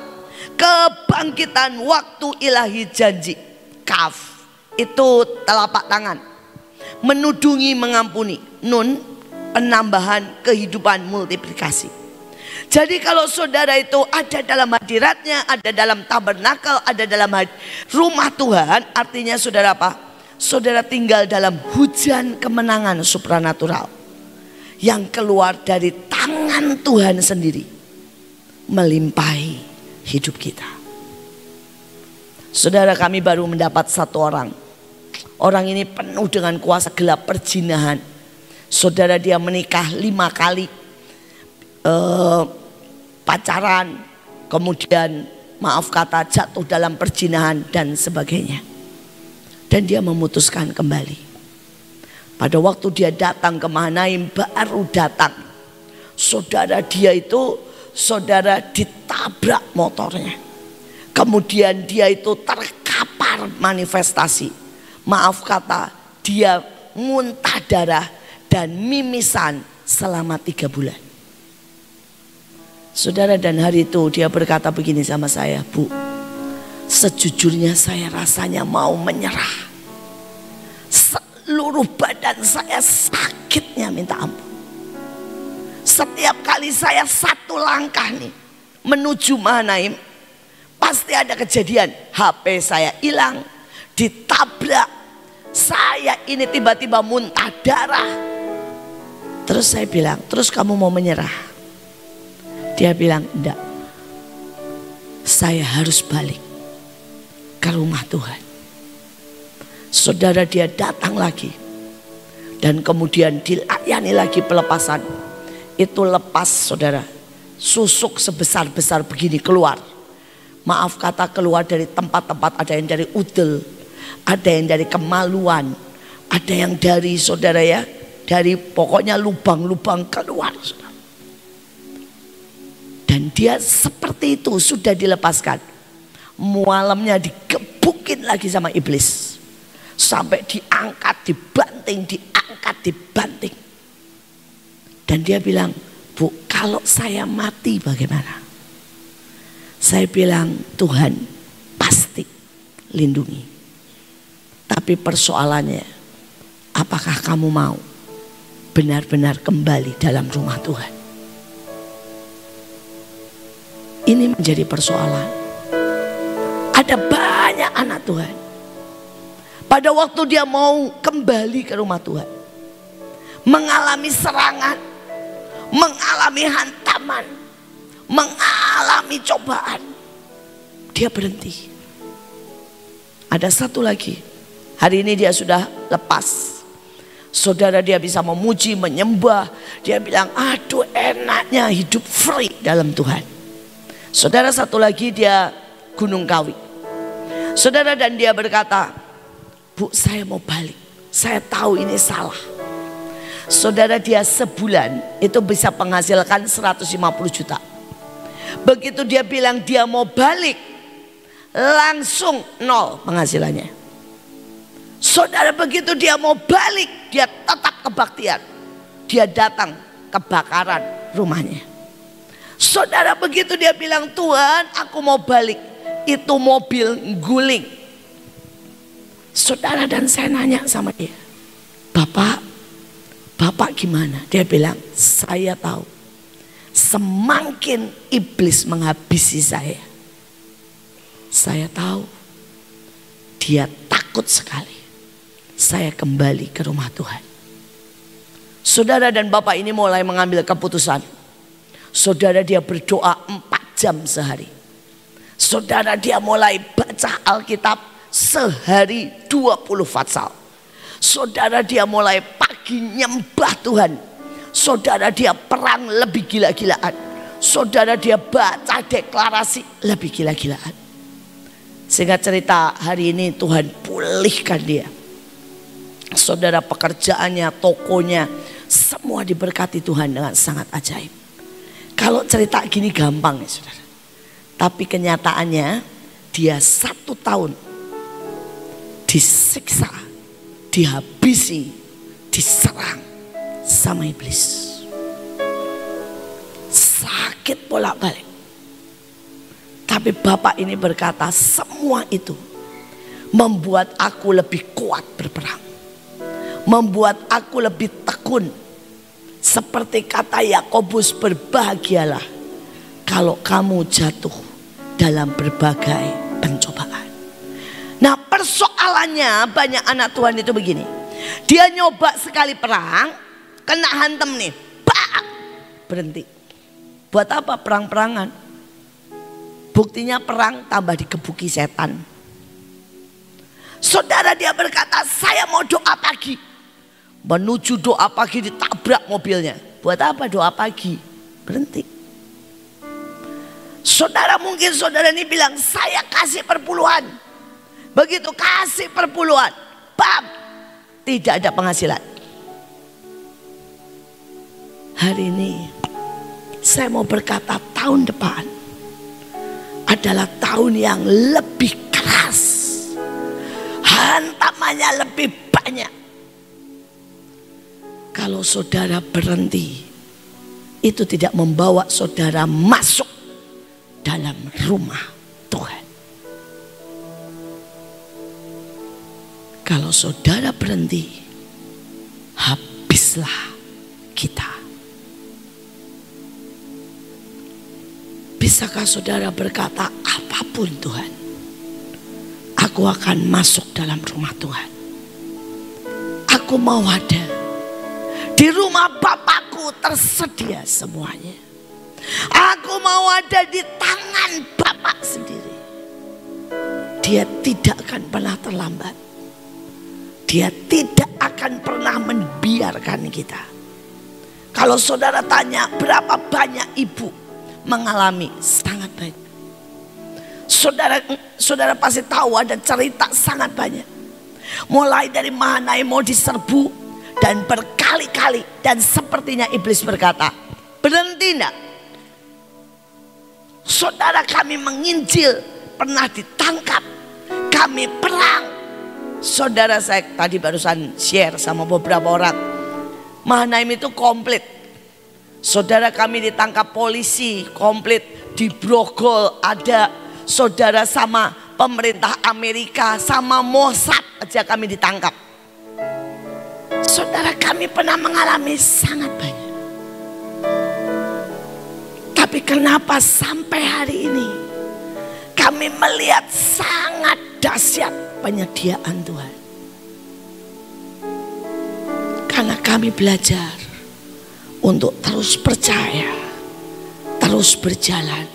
kebangkitan waktu ilahi janji. Kaf itu telapak tangan, menudungi, mengampuni. Nun, penambahan kehidupan, multiplikasi. Jadi kalau saudara itu ada dalam hadiratnya, ada dalam tabernakel, ada dalam rumah Tuhan, artinya saudara apa? Saudara tinggal dalam hujan kemenangan supranatural yang keluar dari tangan Tuhan sendiri, melimpahi hidup kita. Saudara, kami baru mendapat satu orang. Orang ini penuh dengan kuasa gelap perzinahan. Saudara, dia menikah 5 kali, pacaran, kemudian maaf kata jatuh dalam perzinahan dan sebagainya. Dan dia memutuskan kembali. Pada waktu dia datang ke Mahanaim, baru datang, saudara, dia itu saudara ditabrak motornya. Kemudian dia itu terkapar manifestasi. Maaf kata, dia muntah darah dan mimisan selama 3 bulan. Saudara, dan hari itu dia berkata begini sama saya, Bu, sejujurnya saya rasanya mau menyerah. Seluruh badan saya sakitnya minta ampun. Setiap kali saya satu langkah nih menuju Mahanaim, pasti ada kejadian. HP saya hilang, ditabrak, saya ini tiba-tiba muntah darah. Terus saya bilang, terus kamu mau menyerah? Dia bilang, enggak, saya harus balik ke rumah Tuhan. Saudara, dia datang lagi dan kemudian dilayani lagi pelepasan. Itu lepas, saudara, susuk sebesar-besar begini keluar. Maaf kata, keluar dari tempat-tempat, ada yang dari udel, ada yang dari kemaluan, ada yang dari, saudara ya, dari pokoknya lubang-lubang keluar, saudara. Dan dia seperti itu sudah dilepaskan. Malamnya digebukin lagi sama iblis. Sampai diangkat, dibanting, diangkat, dibanting. Dan dia bilang, Bu, kalau saya mati bagaimana? Saya bilang, Tuhan pasti lindungi. Tapi persoalannya, apakah kamu mau benar-benar kembali dalam rumah Tuhan? Ini menjadi persoalan. Ada banyak anak Tuhan, pada waktu dia mau kembali ke rumah Tuhan, mengalami serangan, mengalami hantaman, mengalami cobaan, dia berhenti. Ada satu lagi, hari ini dia sudah lepas. Saudara, dia bisa memuji, menyembah. Dia bilang, aduh enaknya hidup free dalam Tuhan. Saudara, satu lagi dia Gunung Kawi. Saudara, dan dia berkata, Bu, saya mau balik. Saya tahu ini salah. Saudara, dia sebulan itu bisa menghasilkan 150 juta. Begitu dia bilang dia mau balik, langsung nol penghasilannya. Saudara, begitu dia mau balik, dia tetap kebaktian. Dia datang kebakaran rumahnya. Saudara, begitu dia bilang, Tuhan aku mau balik, itu mobil guling. Saudara, dan saya nanya sama dia, Bapak gimana? Dia bilang, saya tahu semakin iblis menghabisi saya tahu dia takut sekali saya kembali ke rumah Tuhan. Saudara, dan Bapak ini mulai mengambil keputusan. Saudara, dia berdoa 4 jam sehari. Saudara, dia mulai baca Alkitab sehari 20 fatsal. Saudara, dia mulai pagi nyembah Tuhan. Saudara, dia perang lebih gila-gilaan. Saudara, dia baca deklarasi lebih gila-gilaan. Sehingga cerita hari ini Tuhan pulihkan dia. Saudara, pekerjaannya, tokonya, semua diberkati Tuhan dengan sangat ajaib. Kalau cerita gini gampang ya saudara. Tapi kenyataannya dia 1 tahun disiksa, dihabisi, diserang sama iblis. Sakit bolak-balik. Tapi Bapak ini berkata, semua itu membuat aku lebih kuat berperang. Membuat aku lebih tekun. Seperti kata Yakobus, berbahagialah kalau kamu jatuh dalam berbagai pencobaan. Nah, persoalannya banyak anak Tuhan itu begini. Dia nyoba sekali perang, kena hantem nih, bang, berhenti. Buat apa perang-perangan? Buktinya perang tambah digebuki setan. Saudara, dia berkata, saya mau doa pagi. Menuju doa pagi ditabrak mobilnya. Buat apa doa pagi? Berhenti. Saudara, mungkin saudara ini bilang, saya kasih perpuluhan. Begitu kasih perpuluhan, bam, tidak ada penghasilan. Hari ini saya mau berkata, tahun depan adalah tahun yang lebih keras. Hantamannya lebih banyak. Kalau saudara berhenti itu tidak membawa saudara masuk dalam rumah Tuhan. Kalau saudara berhenti, habislah kita. Bisakah saudara berkata, apapun Tuhan, aku akan masuk dalam rumah Tuhan. Aku mau ada. Di rumah Bapakku tersedia semuanya. Aku mau ada di tangan Bapak sendiri. Dia tidak akan pernah terlambat. Dia tidak akan pernah membiarkan kita. Kalau saudara tanya berapa banyak ibu mengalami, sangat banyak. Saudara pasti tahu ada cerita sangat banyak. Mulai dari Mahanaim mau diserbu dan berkali-kali, dan sepertinya iblis berkata, berhenti enggak? Saudara, kami menginjil, pernah ditangkap, kami perang. Saudara, saya tadi barusan share sama beberapa orang, Mahanaim itu komplit. Saudara, kami ditangkap polisi, komplit, di Brogol ada. Saudara, sama pemerintah Amerika, sama Mossad aja kami ditangkap. Saudara, kami pernah mengalami sangat banyak. Tapi kenapa sampai hari ini kami melihat sangat dahsyat penyediaan Tuhan? Karena kami belajar untuk terus percaya, terus berjalan,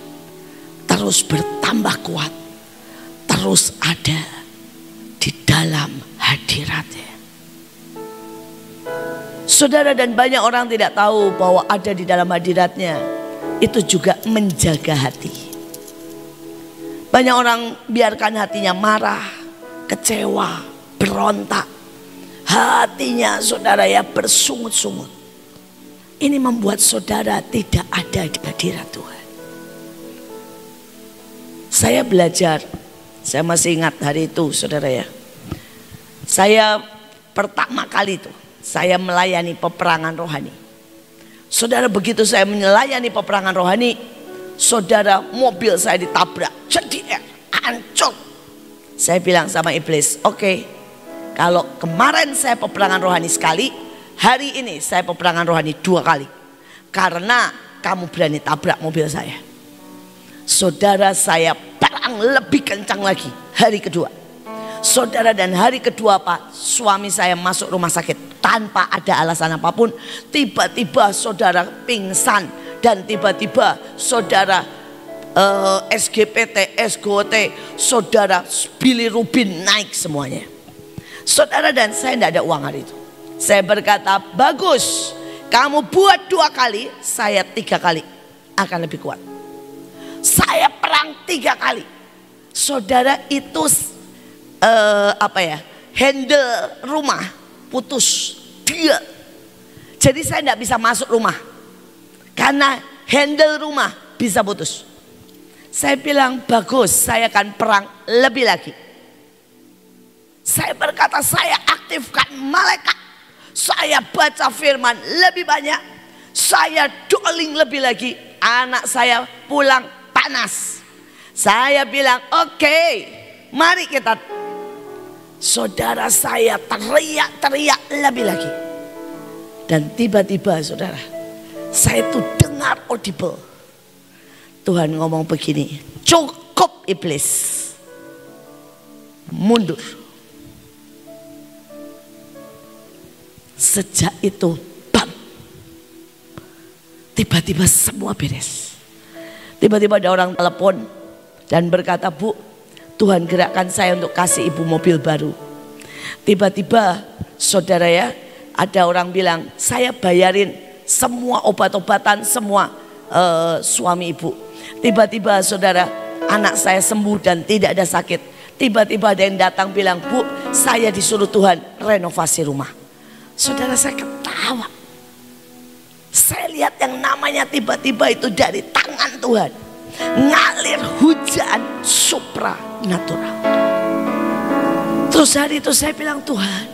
terus bertambah kuat, terus ada di dalam hadirat-Nya. Saudara, dan banyak orang tidak tahu bahwa ada di dalam hadirat-Nya itu juga menjaga hati. Banyak orang biarkan hatinya marah, kecewa, berontak. Hatinya saudara ya bersungut-sungut. Ini membuat saudara tidak ada di hadirat Tuhan. Saya belajar, saya masih ingat hari itu saudara ya. Saya pertama kali itu, saya melayani peperangan rohani. Saudara, begitu saya melayani peperangan rohani, saudara, mobil saya ditabrak, jadi hancur. Saya bilang sama iblis, oke, kalau kemarin saya peperangan rohani sekali, hari ini saya peperangan rohani 2 kali. Karena kamu berani tabrak mobil saya. Saudara, saya perang lebih kencang lagi hari kedua. Saudara, dan hari kedua Pak, suami saya masuk rumah sakit tanpa ada alasan apapun. Tiba-tiba saudara pingsan, dan tiba-tiba saudara SGPT, SGOT, saudara bilirubin naik semuanya. Saudara, dan saya tidak ada uang hari itu. Saya berkata, bagus, kamu buat 2 kali, saya 3 kali akan lebih kuat. Saya perang 3 kali. Saudara, itu handle rumah putus dia. Jadi saya tidak bisa masuk rumah karena handle rumah bisa putus. Saya bilang, bagus, saya akan perang lebih lagi. Saya berkata, saya aktifkan malaikat. Saya baca firman lebih banyak. Saya doling lebih lagi. Anak saya pulang panas. Saya bilang, oke, mari kita. Saudara, saya teriak-teriak lebih lagi. Dan tiba-tiba saudara, saya tuh dengar audible. Tuhan ngomong begini, cukup iblis, mundur. Sejak itu, bam, tiba-tiba semua beres. Tiba-tiba ada orang telepon dan berkata, Bu, Tuhan gerakkan saya untuk kasih ibu mobil baru. Tiba-tiba saudara ya, ada orang bilang, saya bayarin semua obat-obatan semua suami ibu. Tiba-tiba saudara, anak saya sembuh dan tidak ada sakit. Tiba-tiba ada yang datang bilang, Bu, saya disuruh Tuhan renovasi rumah. Saudara, saya ketawa. Saya lihat yang namanya tiba-tiba itu dari tangan Tuhan ngalir hujan supranatural. Terus hari itu saya bilang, Tuhan,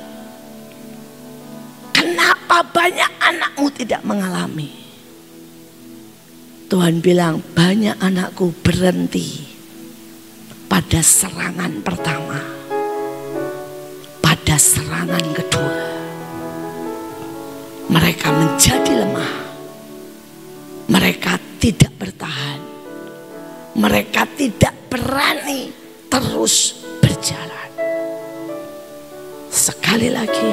kenapa banyak anakmu tidak mengalami? Tuhan bilang, banyak anakku berhenti pada serangan pertama, pada serangan kedua. Mereka menjadi lemah, mereka tidak bertahan, mereka tidak berani terus berjalan. Sekali lagi,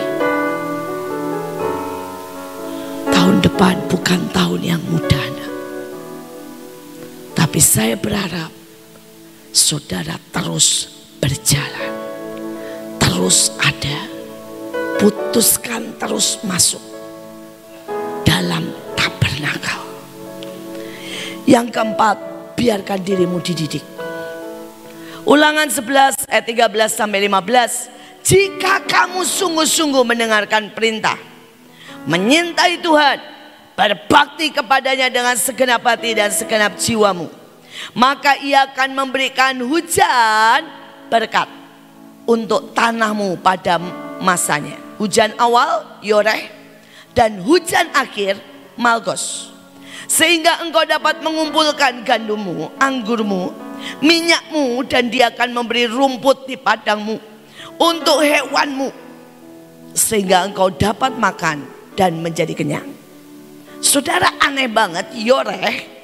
tahun depan bukan tahun yang mudah, tapi saya berharap saudara terus berjalan, terus ada, putuskan terus masuk dalam tabernakel. Yang keempat, biarkan dirimu dididik. Ulangan 11 ayat 13 sampai 15. Jika kamu sungguh-sungguh mendengarkan perintah, menyintai Tuhan, berbakti kepadanya dengan segenap hati dan segenap jiwamu, maka Ia akan memberikan hujan berkat untuk tanahmu pada masanya. Hujan awal, Yoreh, dan hujan akhir, Malkos. Sehingga engkau dapat mengumpulkan gandummu, anggurmu, minyakmu, dan Dia akan memberi rumput di padangmu untuk hewanmu, sehingga engkau dapat makan dan menjadi kenyang. Saudara, aneh banget, Yoreh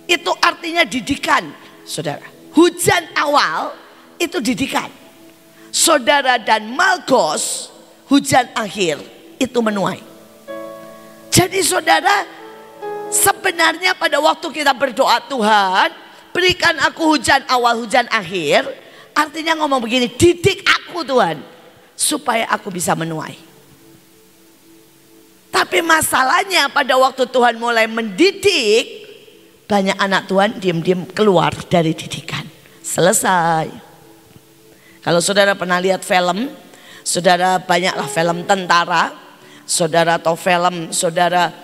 itu artinya didikan. Saudara, hujan awal itu didikan. Saudara, dan Malkos, hujan akhir itu menuai. Jadi saudara, sebenarnya pada waktu kita berdoa, Tuhan berikan aku hujan awal, hujan akhir, artinya ngomong begini, didik aku Tuhan supaya aku bisa menuai. Tapi masalahnya pada waktu Tuhan mulai mendidik, banyak anak Tuhan diam-diam keluar dari didikan. Selesai. Kalau saudara pernah lihat film, saudara banyaklah film tentara, saudara atau film saudara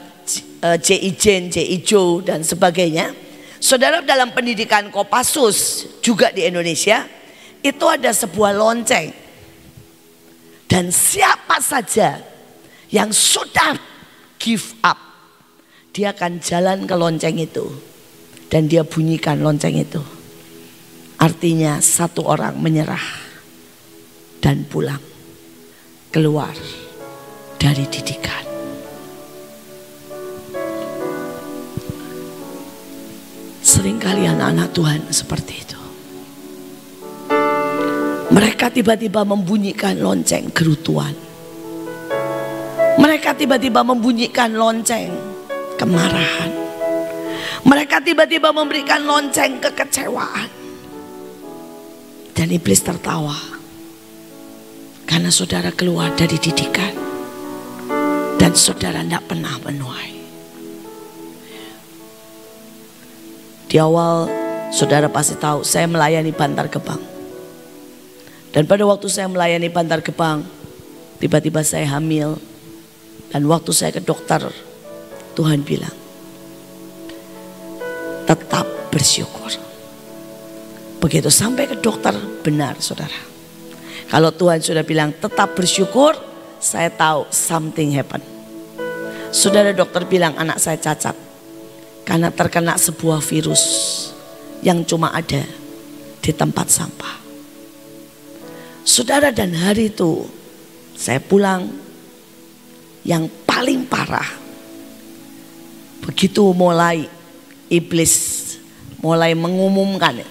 J.I. Jane, J.I. Joe dan sebagainya. Saudara, dalam pendidikan Kopassus juga di Indonesia itu ada sebuah lonceng. Dan siapa saja yang sudah give up, dia akan jalan ke lonceng itu dan dia bunyikan lonceng itu. Artinya satu orang menyerah dan pulang, keluar dari didikan. Seringkali anak-anak Tuhan seperti itu. Mereka tiba-tiba membunyikan lonceng gerutuan. Mereka tiba-tiba membunyikan lonceng kemarahan. Mereka tiba-tiba memberikan lonceng kekecewaan. Dan iblis tertawa karena saudara keluar dari didikan dan saudara tidak pernah menuai. Di awal saudara pasti tahu saya melayani Bantar Gebang. Dan pada waktu saya melayani Bantar Gebang, tiba-tiba saya hamil. Dan waktu saya ke dokter, Tuhan bilang, tetap bersyukur. Begitu sampai ke dokter, benar saudara. Kalau Tuhan sudah bilang tetap bersyukur, saya tahu something happen. Saudara, dokter bilang anak saya cacat karena terkena sebuah virus yang cuma ada di tempat sampah. Saudara, dan hari itu saya pulang, yang paling parah, begitu mulai iblis mulai mengumumkan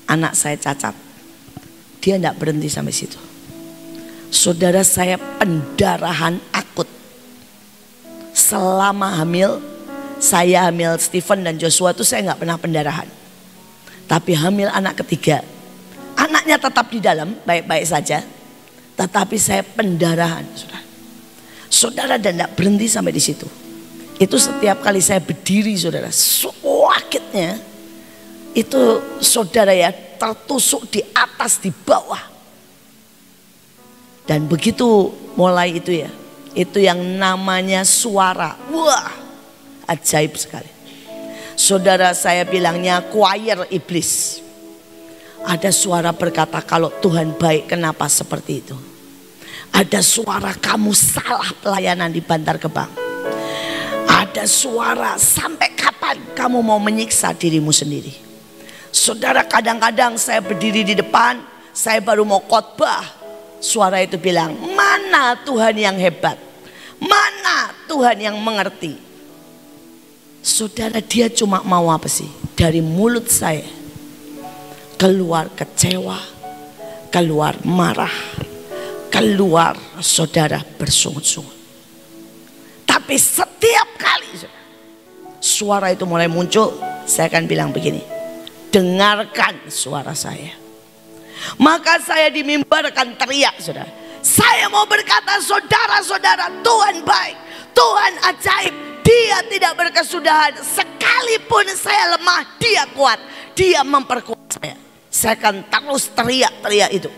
anak saya cacat, dia tidak berhenti sampai situ. Saudara, saya pendarahan akut selama hamil. Saya hamil Stephen dan Joshua itu saya nggak pernah pendarahan. Tapi hamil anak ketiga, anaknya tetap di dalam baik-baik saja, tetapi saya pendarahan, saudara. Saudara, dan tidak berhenti sampai di situ. Itu setiap kali saya berdiri, saudara, sakitnya itu saudara ya, tertusuk di atas di bawah. Dan begitu mulai itu ya, itu yang namanya suara, wah, ajaib sekali. Saudara, saya bilangnya choir iblis. Ada suara berkata, kalau Tuhan baik kenapa seperti itu? Ada suara, kamu salah pelayanan di Bantar Gebang. ada suara, sampai kapan kamu mau menyiksa dirimu sendiri? Saudara, kadang-kadang saya berdiri di depan, saya baru mau khotbah, suara itu bilang, mana Tuhan yang hebat? Mana Tuhan yang mengerti? Saudara, dia cuma mau apa sih? Dari mulut saya keluar kecewa, keluar marah, keluar saudara bersungut-sungut. Tapi setiap kali suara itu mulai muncul, saya akan bilang begini, dengarkan suara saya. Maka saya di mimbar akan teriak, saudara. Saya mau berkata, saudara-saudara, Tuhan baik, Tuhan ajaib. Dia tidak berkesudahan. Sekalipun saya lemah, dia kuat. Dia memperkuat saya. Saya akan terus teriak-teriak itu.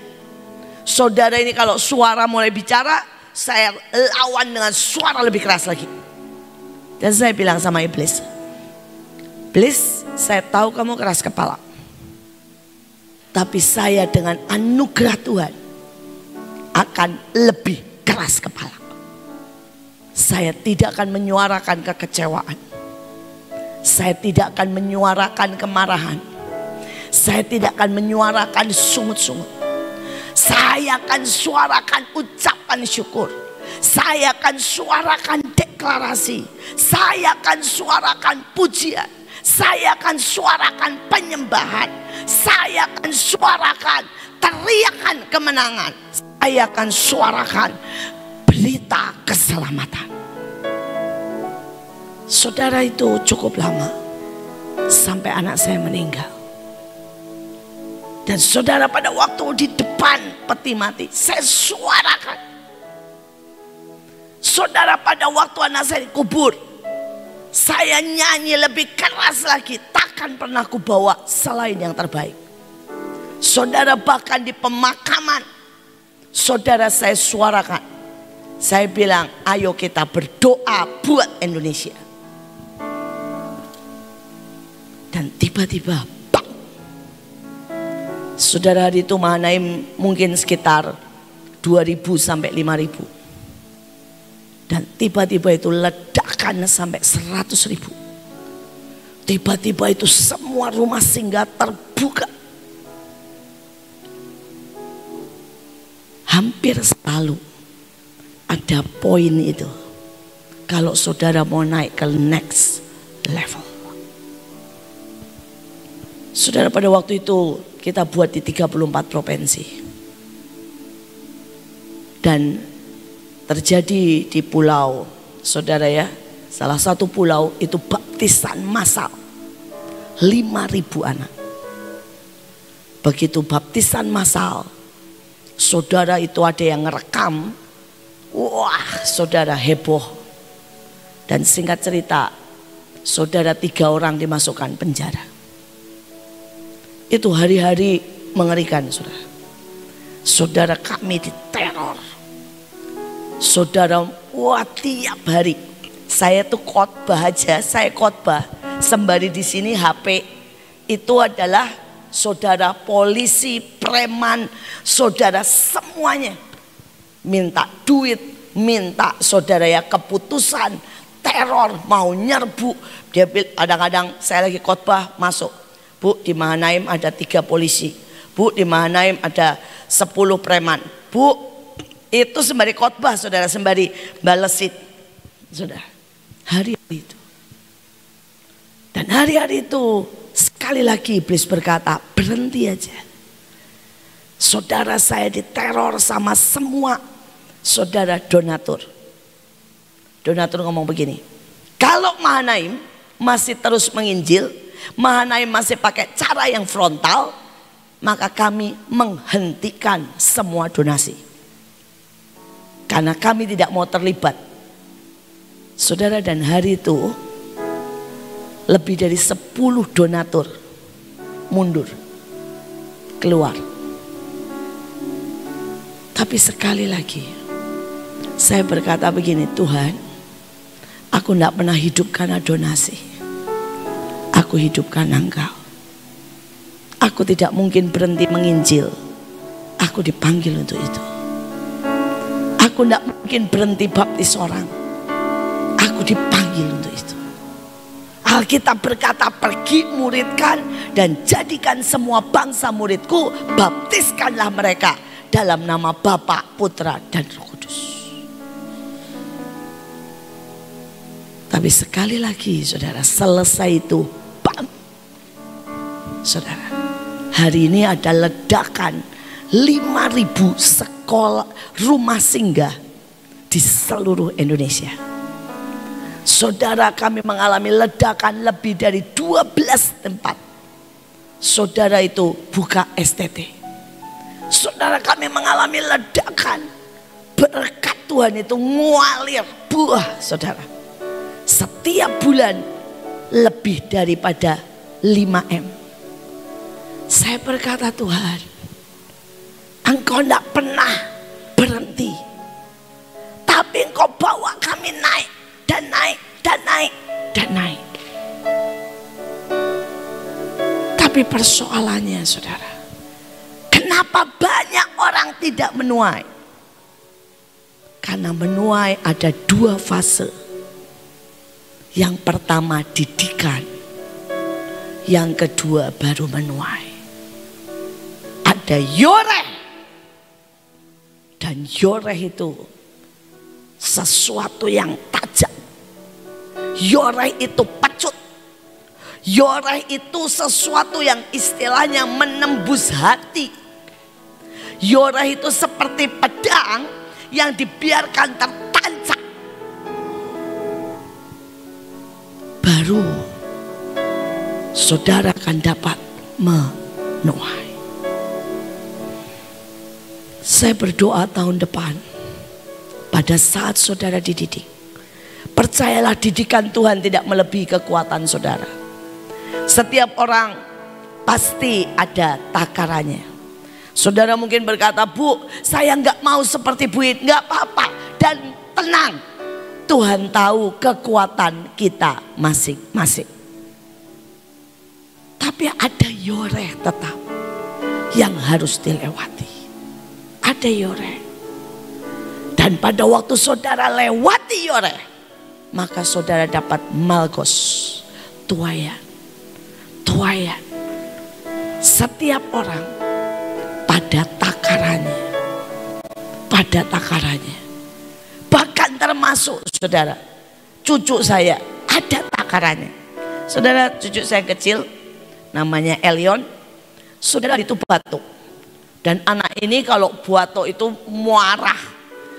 Saudara, ini kalau suara mulai bicara, saya lawan dengan suara lebih keras lagi. Dan saya bilang sama iblis, iblis, saya tahu kamu keras kepala, tapi saya dengan anugerah Tuhan akan lebih keras kepala. Saya tidak akan menyuarakan kekecewaan. Saya tidak akan menyuarakan kemarahan. Saya tidak akan menyuarakan sungut-sungut. Saya akan suarakan ucapan syukur. Saya akan suarakan deklarasi. Saya akan suarakan pujian. Saya akan suarakan penyembahan. Saya akan suarakan teriakan kemenangan. Saya akan suarakan berita keselamatan. Saudara, itu cukup lama sampai anak saya meninggal. Dan saudara, pada waktu di depan peti mati, saya suarakan. Saudara, pada waktu anak saya dikubur, saya nyanyi lebih keras lagi. Takkan pernah ku bawa selain yang terbaik. Saudara, bahkan di pemakaman, saudara, saya suarakan. Saya bilang, ayo kita berdoa buat Indonesia. Dan tiba-tiba, bang. Saudara, hari itu Mahanaim mungkin sekitar 2.000 sampai 5.000. Dan tiba-tiba itu ledakan sampai 100.000. Tiba-tiba itu semua rumah singgah terbuka. Hampir selalu ada poin itu. Kalau saudara mau naik ke next level. Saudara, pada waktu itu kita buat di 34 provinsi. Dan terjadi di pulau, saudara ya, salah satu pulau itu baptisan massal 5.000 anak. Begitu baptisan massal, saudara, itu ada yang ngerekam. Wah, saudara, heboh. Dan singkat cerita, saudara, 3 orang dimasukkan penjara. Itu hari-hari mengerikan, saudara. Saudara, kami diteror. Saudara, wah, tiap hari saya tuh khotbah aja, saya khotbah sembari di sini HP itu adalah saudara polisi, preman, saudara semuanya minta duit, minta saudara ya keputusan, teror, mau nyerbu. Dia kadang-kadang saya lagi khotbah masuk, Bu, di Mahanaim ada 3 polisi, Bu, di Mahanaim ada 10 preman, Bu. Itu sembari khotbah, saudara, sembari balesit, saudara, hari-hari itu. Dan hari-hari itu sekali lagi iblis berkata, berhenti aja. Saudara, saya diteror sama semua saudara donatur. Donatur ngomong begini, kalau Mahanaim masih terus menginjil, Mahanaim masih pakai cara yang frontal, maka kami menghentikan semua donasi. Karena kami tidak mau terlibat. Saudara, dan hari itu lebih dari 10 donatur mundur, keluar. Tapi sekali lagi saya berkata begini, Tuhan, aku tidak pernah hidup karena donasi. Aku hidup karena Engkau. Aku tidak mungkin berhenti menginjil. Aku dipanggil untuk itu. Aku tidak mungkin berhenti baptis orang. Aku dipanggil untuk itu. Alkitab berkata, pergi muridkan dan jadikan semua bangsa muridku, baptiskanlah mereka dalam nama Bapa, Putra dan Roh Kudus. Tapi sekali lagi saudara, selesai itu bam. Saudara, hari ini ada ledakan 5.000 sekolah rumah singgah di seluruh Indonesia. Saudara, kami mengalami ledakan lebih dari 12 tempat. Saudara itu buka STT. Saudara, kami mengalami ledakan. Berkat Tuhan itu ngalir buah, saudara. Setiap bulan lebih daripada 5M. Saya berkata, Tuhan, Engkau tidak pernah berhenti. Tapi Engkau bawa kami naik dan naik dan naik dan naik. Tapi persoalannya saudara, kenapa banyak orang tidak menuai? Karena menuai ada 2 fase. Yang pertama didikan, yang kedua baru menuai. Ada yoreh, dan yoreh itu sesuatu yang tajam. Yoreh itu pecut. Yoreh itu sesuatu yang istilahnya menembus hati. Yoreh itu seperti pedang yang dibiarkan tertancap. Baru saudara akan dapat menuai. Saya berdoa tahun depan, pada saat saudara dididik, percayalah didikan Tuhan tidak melebihi kekuatan saudara. Setiap orang pasti ada takarannya. Saudara mungkin berkata, Bu, saya nggak mau seperti Bu It. Nggak apa-apa, dan tenang. Tuhan tahu kekuatan kita masing-masing. Tapi ada yoreh tetap yang harus dilewati. Ada yoreh. Dan pada waktu saudara lewati yoreh, maka saudara dapat malkos, tuayan. Tuayan. Setiap orang pada takarannya. Pada takarannya. Bahkan termasuk saudara, cucu saya ada takarannya. Saudara, cucu saya kecil namanya Elion. Saudara, itu batuk. Dan anak ini kalau batuk itu marah.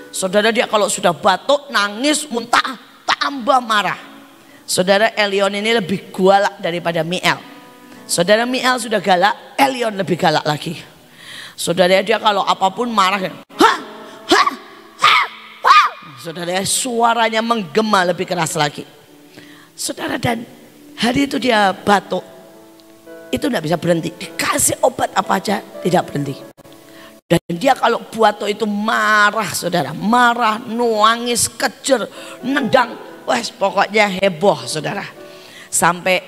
Saudara, dia kalau sudah batuk, nangis, muntah, tambah marah. Saudara, Elion ini lebih galak daripada Miel. Saudara, Miel sudah galak, Elion lebih galak lagi. Saudara, dia kalau apapun marah. Saudara, suaranya menggema lebih keras lagi. Saudara, dan hari itu dia batuk. Itu tidak bisa berhenti. Dikasih obat apa aja tidak berhenti. Dan dia kalau batuk itu marah saudara. Marah, nangis, kejer, nendang. Wes pokoknya heboh saudara. Sampai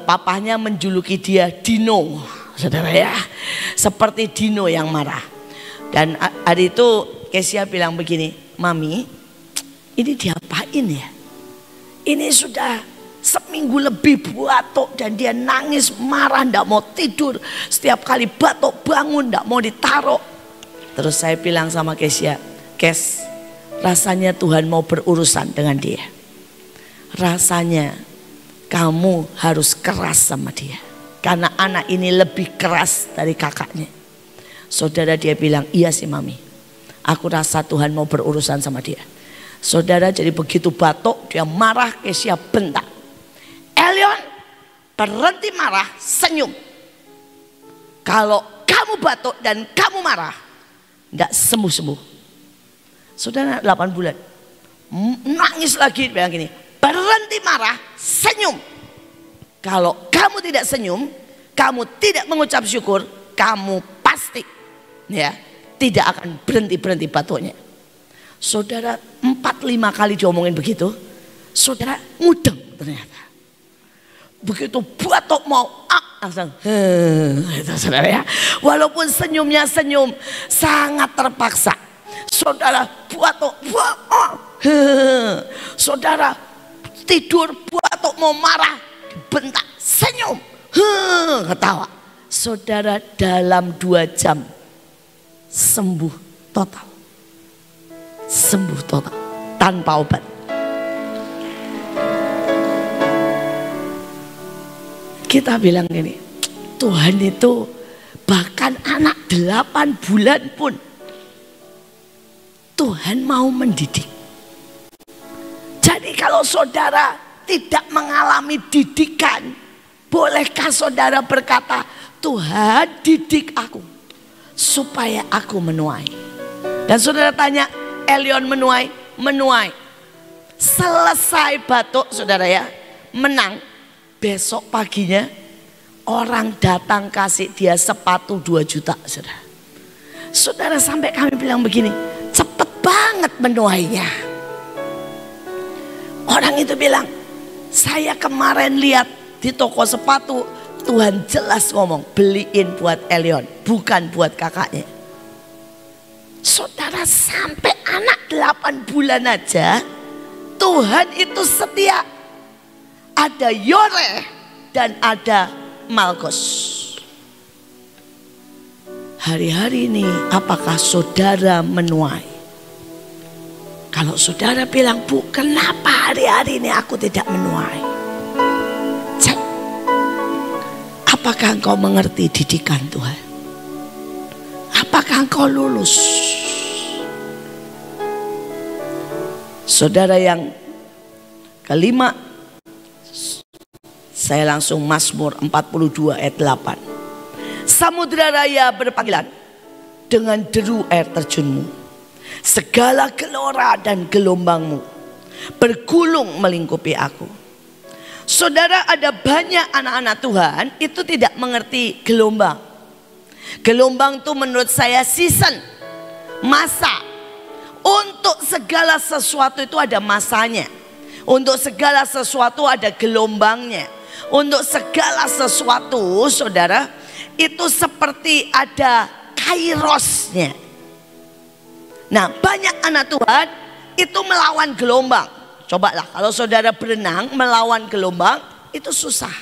papahnya menjuluki dia Dino. Saudara ya. Seperti Dino yang marah. Dan hari itu Kesia bilang begini. Mami, ini diapain ya? Ini sudah seminggu lebih batuk dan dia nangis, marah, tidak mau tidur. Setiap kali batuk bangun tidak mau ditaruh. Terus saya bilang sama Kesia, Kes, rasanya Tuhan mau berurusan dengan dia. Rasanya kamu harus keras sama dia. Karena anak ini lebih keras dari kakaknya. Saudara, dia bilang, iya sih Mami. Aku rasa Tuhan mau berurusan sama dia. Saudara, jadi begitu batuk dia marah, Kesia bentak. Elion, berhenti marah, senyum. Kalau kamu batuk dan kamu marah, tidak sembuh-sembuh. Saudara, 8 bulan. Nangis lagi, bilang gini, berhenti marah, senyum. Kalau kamu tidak senyum, kamu tidak mengucap syukur, kamu pasti ya tidak akan berhenti-berhenti batuknya. Saudara, 4-5 kali diomongin begitu, saudara mudeng ternyata. Begitu batuk mau langsung itu saudara ya. Walaupun senyumnya senyum sangat terpaksa. Saudara batuk, saudara tidur batuk mau marah, bentak, senyum, ketawa. Saudara, dalam 2 jam sembuh total. Sembuh total tanpa obat. Kita bilang gini, Tuhan itu bahkan anak 8 bulan pun Tuhan mau mendidik. Jadi kalau saudara tidak mengalami didikan, bolehkah saudara berkata, Tuhan didik aku supaya aku menuai? Dan saudara tanya, Elion menuai? Menuai. Selesai batuk saudara ya, menang. Besok paginya orang datang kasih dia sepatu 2 juta saudara. Saudara, sampai kami bilang begini, cepet banget menuainya. Orang itu bilang, saya kemarin lihat di toko sepatu, Tuhan jelas ngomong beliin buat Elion, bukan buat kakaknya. Saudara, sampai anak 8 bulan aja Tuhan itu setia. Ada Yore dan ada Malkos. Hari-hari ini apakah saudara menuai? Kalau saudara bilang, Bu, kenapa hari-hari ini aku tidak menuai? Cek, apakah engkau mengerti didikan Tuhan? Apakah engkau lulus? Saudara, yang kelima, saya langsung Mazmur 42 ayat 8. Samudra raya berpanggilan dengan deru air terjunmu. Segala gelora dan gelombangmu bergulung melingkupi aku. Saudara, ada banyak anak-anak Tuhan itu tidak mengerti gelombang. Gelombang itu menurut saya season, masa. Untuk segala sesuatu itu ada masanya. Untuk segala sesuatu ada gelombangnya. Untuk segala sesuatu, saudara, itu seperti ada kairosnya. Nah, banyak anak Tuhan itu melawan gelombang. Cobalah kalau saudara berenang melawan gelombang, itu susah.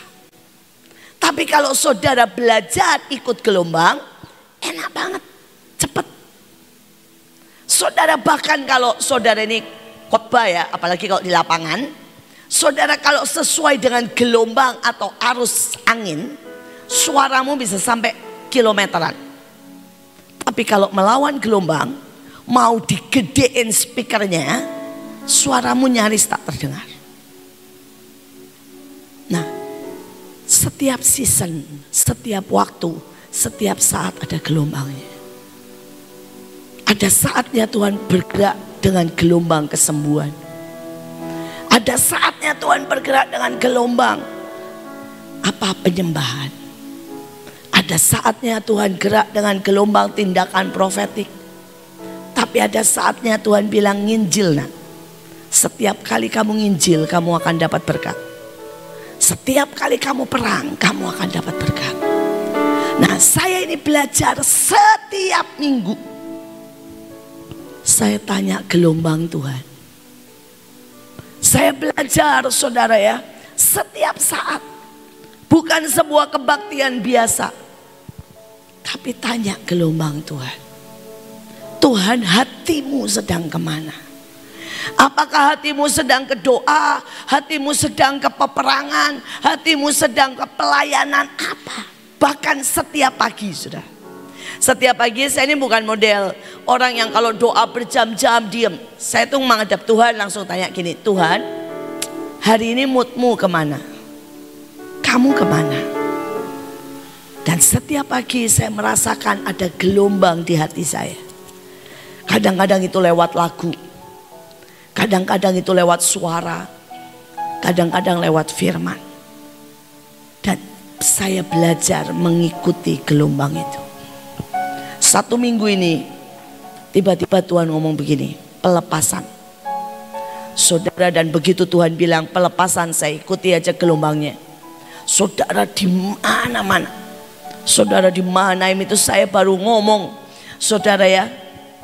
Tapi kalau saudara belajar ikut gelombang, enak banget, cepat. Saudara, bahkan kalau saudara ini khotbah ya, apalagi kalau di lapangan, saudara kalau sesuai dengan gelombang atau arus angin, suaramu bisa sampai kilometeran. Tapi kalau melawan gelombang, mau digedein speakernya, suaramu nyaris tak terdengar. Nah, setiap season, setiap waktu, setiap saat ada gelombangnya. Ada saatnya Tuhan bergerak dengan gelombang kesembuhan. Ada saatnya Tuhan bergerak dengan gelombang penyembahan. Ada saatnya Tuhan gerak dengan gelombang tindakan profetik. Tapi ada saatnya Tuhan bilang, nginjil nak. Setiap kali kamu nginjil, kamu akan dapat berkat. Setiap kali kamu perang, kamu akan dapat berkat. Nah, saya ini belajar setiap minggu. Saya tanya gelombang Tuhan. Saya belajar saudara ya, setiap saat. Bukan sebuah kebaktian biasa. Tapi tanya gelombang Tuhan. Tuhan, hatimu sedang kemana? Apakah hatimu sedang ke doa? Hatimu sedang ke peperangan? Hatimu sedang ke pelayanan apa? Bahkan setiap pagi sudah. Setiap pagi saya ini bukan model orang yang kalau doa berjam-jam diam. Saya tuh menghadap Tuhan langsung tanya gini, Tuhan, hari ini moodmu kemana? Kamu kemana? Dan setiap pagi saya merasakan ada gelombang di hati saya. Kadang-kadang itu lewat lagu, kadang-kadang itu lewat suara, kadang-kadang lewat firman. Dan saya belajar mengikuti gelombang itu. 1 minggu ini tiba-tiba Tuhan ngomong begini, pelepasan. Saudara, dan begitu Tuhan bilang pelepasan, saya ikuti aja gelombangnya. Saudara, di mana-mana. Saudara, di mana itu saya baru ngomong. Saudara ya,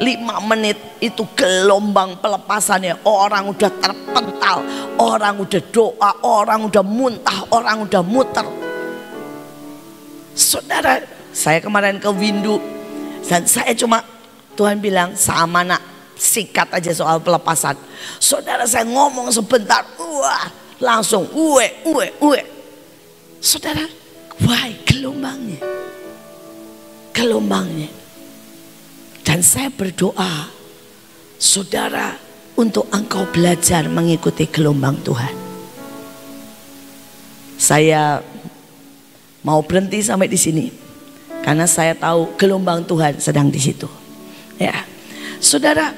5 menit itu gelombang pelepasannya. Orang udah terpental, orang udah doa, orang udah muntah, orang udah muter. Saudara, saya kemarin ke Windu dan saya cuma, Tuhan bilang sama nak, sikat aja soal pelepasan. Saudara, saya ngomong sebentar, wah langsung uwe. Saudara, wah gelombangnya. Dan saya berdoa, saudara, untuk engkau belajar mengikuti gelombang Tuhan. Saya mau berhenti sampai di sini karena saya tahu gelombang Tuhan sedang di situ. Ya, saudara,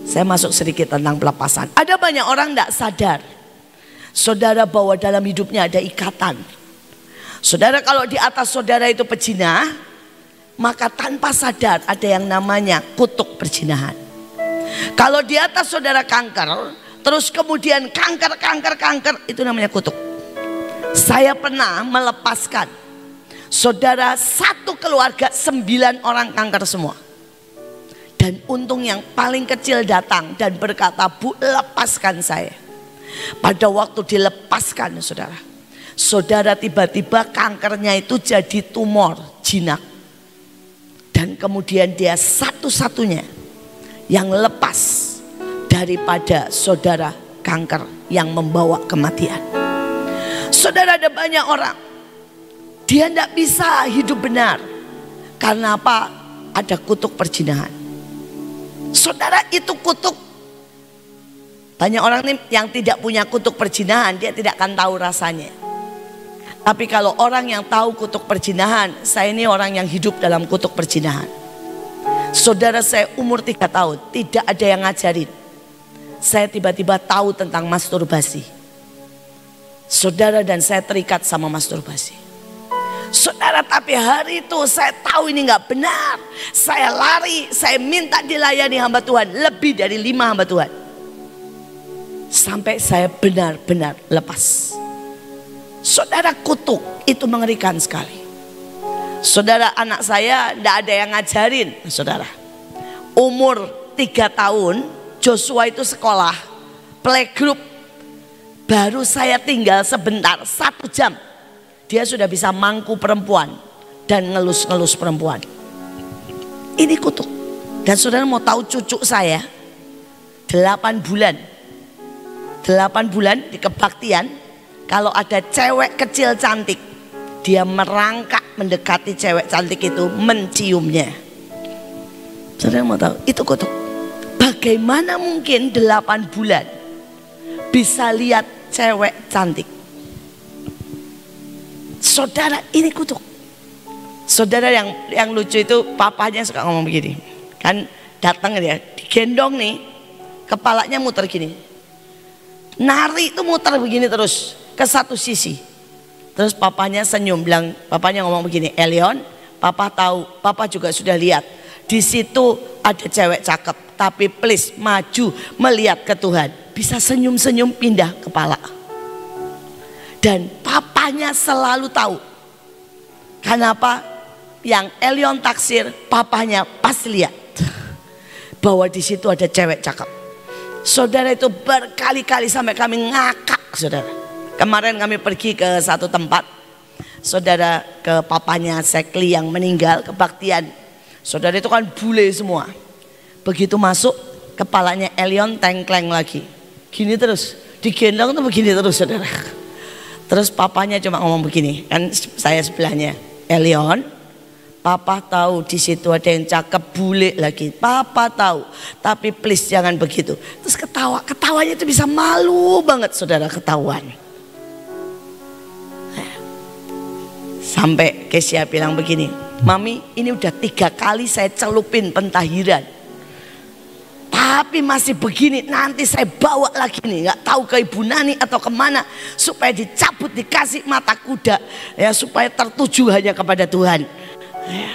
saya masuk sedikit tentang pelepasan. Ada banyak orang tidak sadar, saudara, bahwa dalam hidupnya ada ikatan. Saudara, kalau di atas saudara itu pejinah, maka tanpa sadar ada yang namanya kutuk perjinahan. Kalau di atas saudara kanker, terus kemudian kanker, itu namanya kutuk. Saya pernah melepaskan saudara satu keluarga 9 orang kanker semua. Dan untung yang paling kecil datang dan berkata, Bu, lepaskan saya. Pada waktu dilepaskan saudara, tiba-tiba kankernya itu jadi tumor jinak. Dan kemudian dia satu-satunya yang lepas daripada saudara kanker yang membawa kematian. Saudara, ada banyak orang, dia tidak bisa hidup benar. Karena apa? Ada kutuk perjinahan. Saudara, itu kutuk. Banyak orang yang tidak punya kutuk perjinahan, dia tidak akan tahu rasanya. Tapi kalau orang yang tahu kutuk perjinahan, saya ini orang yang hidup dalam kutuk perjinahan. Saudara, saya umur 3 tahun, tidak ada yang ngajarin. Saya tiba-tiba tahu tentang masturbasi. Saudara, dan saya terikat sama masturbasi. Saudara, tapi hari itu saya tahu ini nggak benar. Saya lari, saya minta dilayani hamba Tuhan, lebih dari 5 hamba Tuhan. Sampai saya benar-benar lepas. Saudara, kutuk itu mengerikan sekali. Saudara, anak saya tidak ada yang ngajarin. Saudara, umur 3 tahun Joshua itu sekolah playgroup. Baru saya tinggal sebentar, 1 jam, dia sudah bisa mangku perempuan dan ngelus-ngelus perempuan. Ini kutuk. Dan saudara mau tahu, cucu saya 8 bulan di kebaktian, kalau ada cewek kecil cantik, dia merangkak mendekati cewek cantik itu, menciumnya. Saudara mau tahu, itu kutuk. Bagaimana mungkin 8 bulan bisa lihat cewek cantik? Saudara, ini kutuk. Saudara, yang lucu itu papanya suka ngomong begini. Kan datang dia, digendong nih, kepalanya muter gini. Nari itu muter begini terus ke satu sisi. Terus papanya senyum, papanya ngomong begini, Elion, papa tahu, papa juga sudah lihat. Di situ ada cewek cakep, tapi please maju melihat ke Tuhan. Bisa senyum-senyum pindah kepala. Dan papanya selalu tahu. Kenapa? Yang Elion taksir, papanya pasti lihat bahwa di situ ada cewek cakep. Saudara, itu berkali-kali sampai kami ngakak, saudara. Kemarin kami pergi ke satu tempat, saudara, ke papanya Sekli yang meninggal, kebaktian. Saudara, itu kan bule semua. Begitu masuk, kepalanya Elion tengkleng lagi. Gini terus, digendong tuh begini terus, saudara. Terus papanya cuma ngomong begini, kan saya sebelahnya, Elion, papa tahu di situ ada yang cakep, bule lagi. Papa tahu, tapi please jangan begitu. Terus ketawanya itu bisa malu banget, saudara, ketahuan. Sampai Kesia bilang begini, Mami, ini udah 3 kali saya celupin pentahiran, tapi masih begini. Nanti saya bawa lagi nih, nggak tahu ke Ibu Nani atau kemana, supaya dicabut, dikasih mata kuda, ya, supaya tertuju hanya kepada Tuhan. Ya.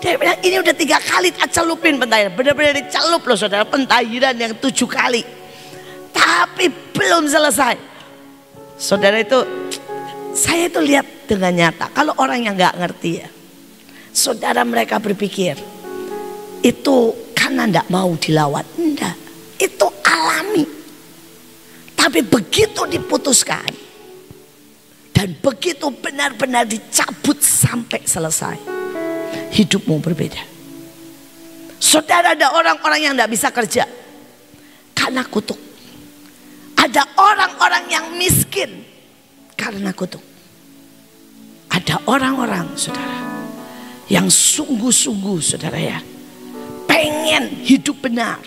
Dia bilang ini udah 3 kali celupin pentahiran, benar-benar dicelup loh, saudara, pentahiran yang 7 kali, tapi belum selesai. Saudara, itu saya itu lihat dengan nyata. Kalau orang yang nggak ngerti, ya, saudara, mereka berpikir itu karena tidak mau dilawan. Enggak, itu alami. Tapi begitu diputuskan dan begitu benar-benar dicabut sampai selesai, hidupmu berbeda. Saudara, ada orang-orang yang tidak bisa kerja karena kutuk. Ada orang-orang yang miskin karena kutuk. Ada orang-orang, saudara, yang sungguh-sungguh, saudara ya, pengen hidup benar,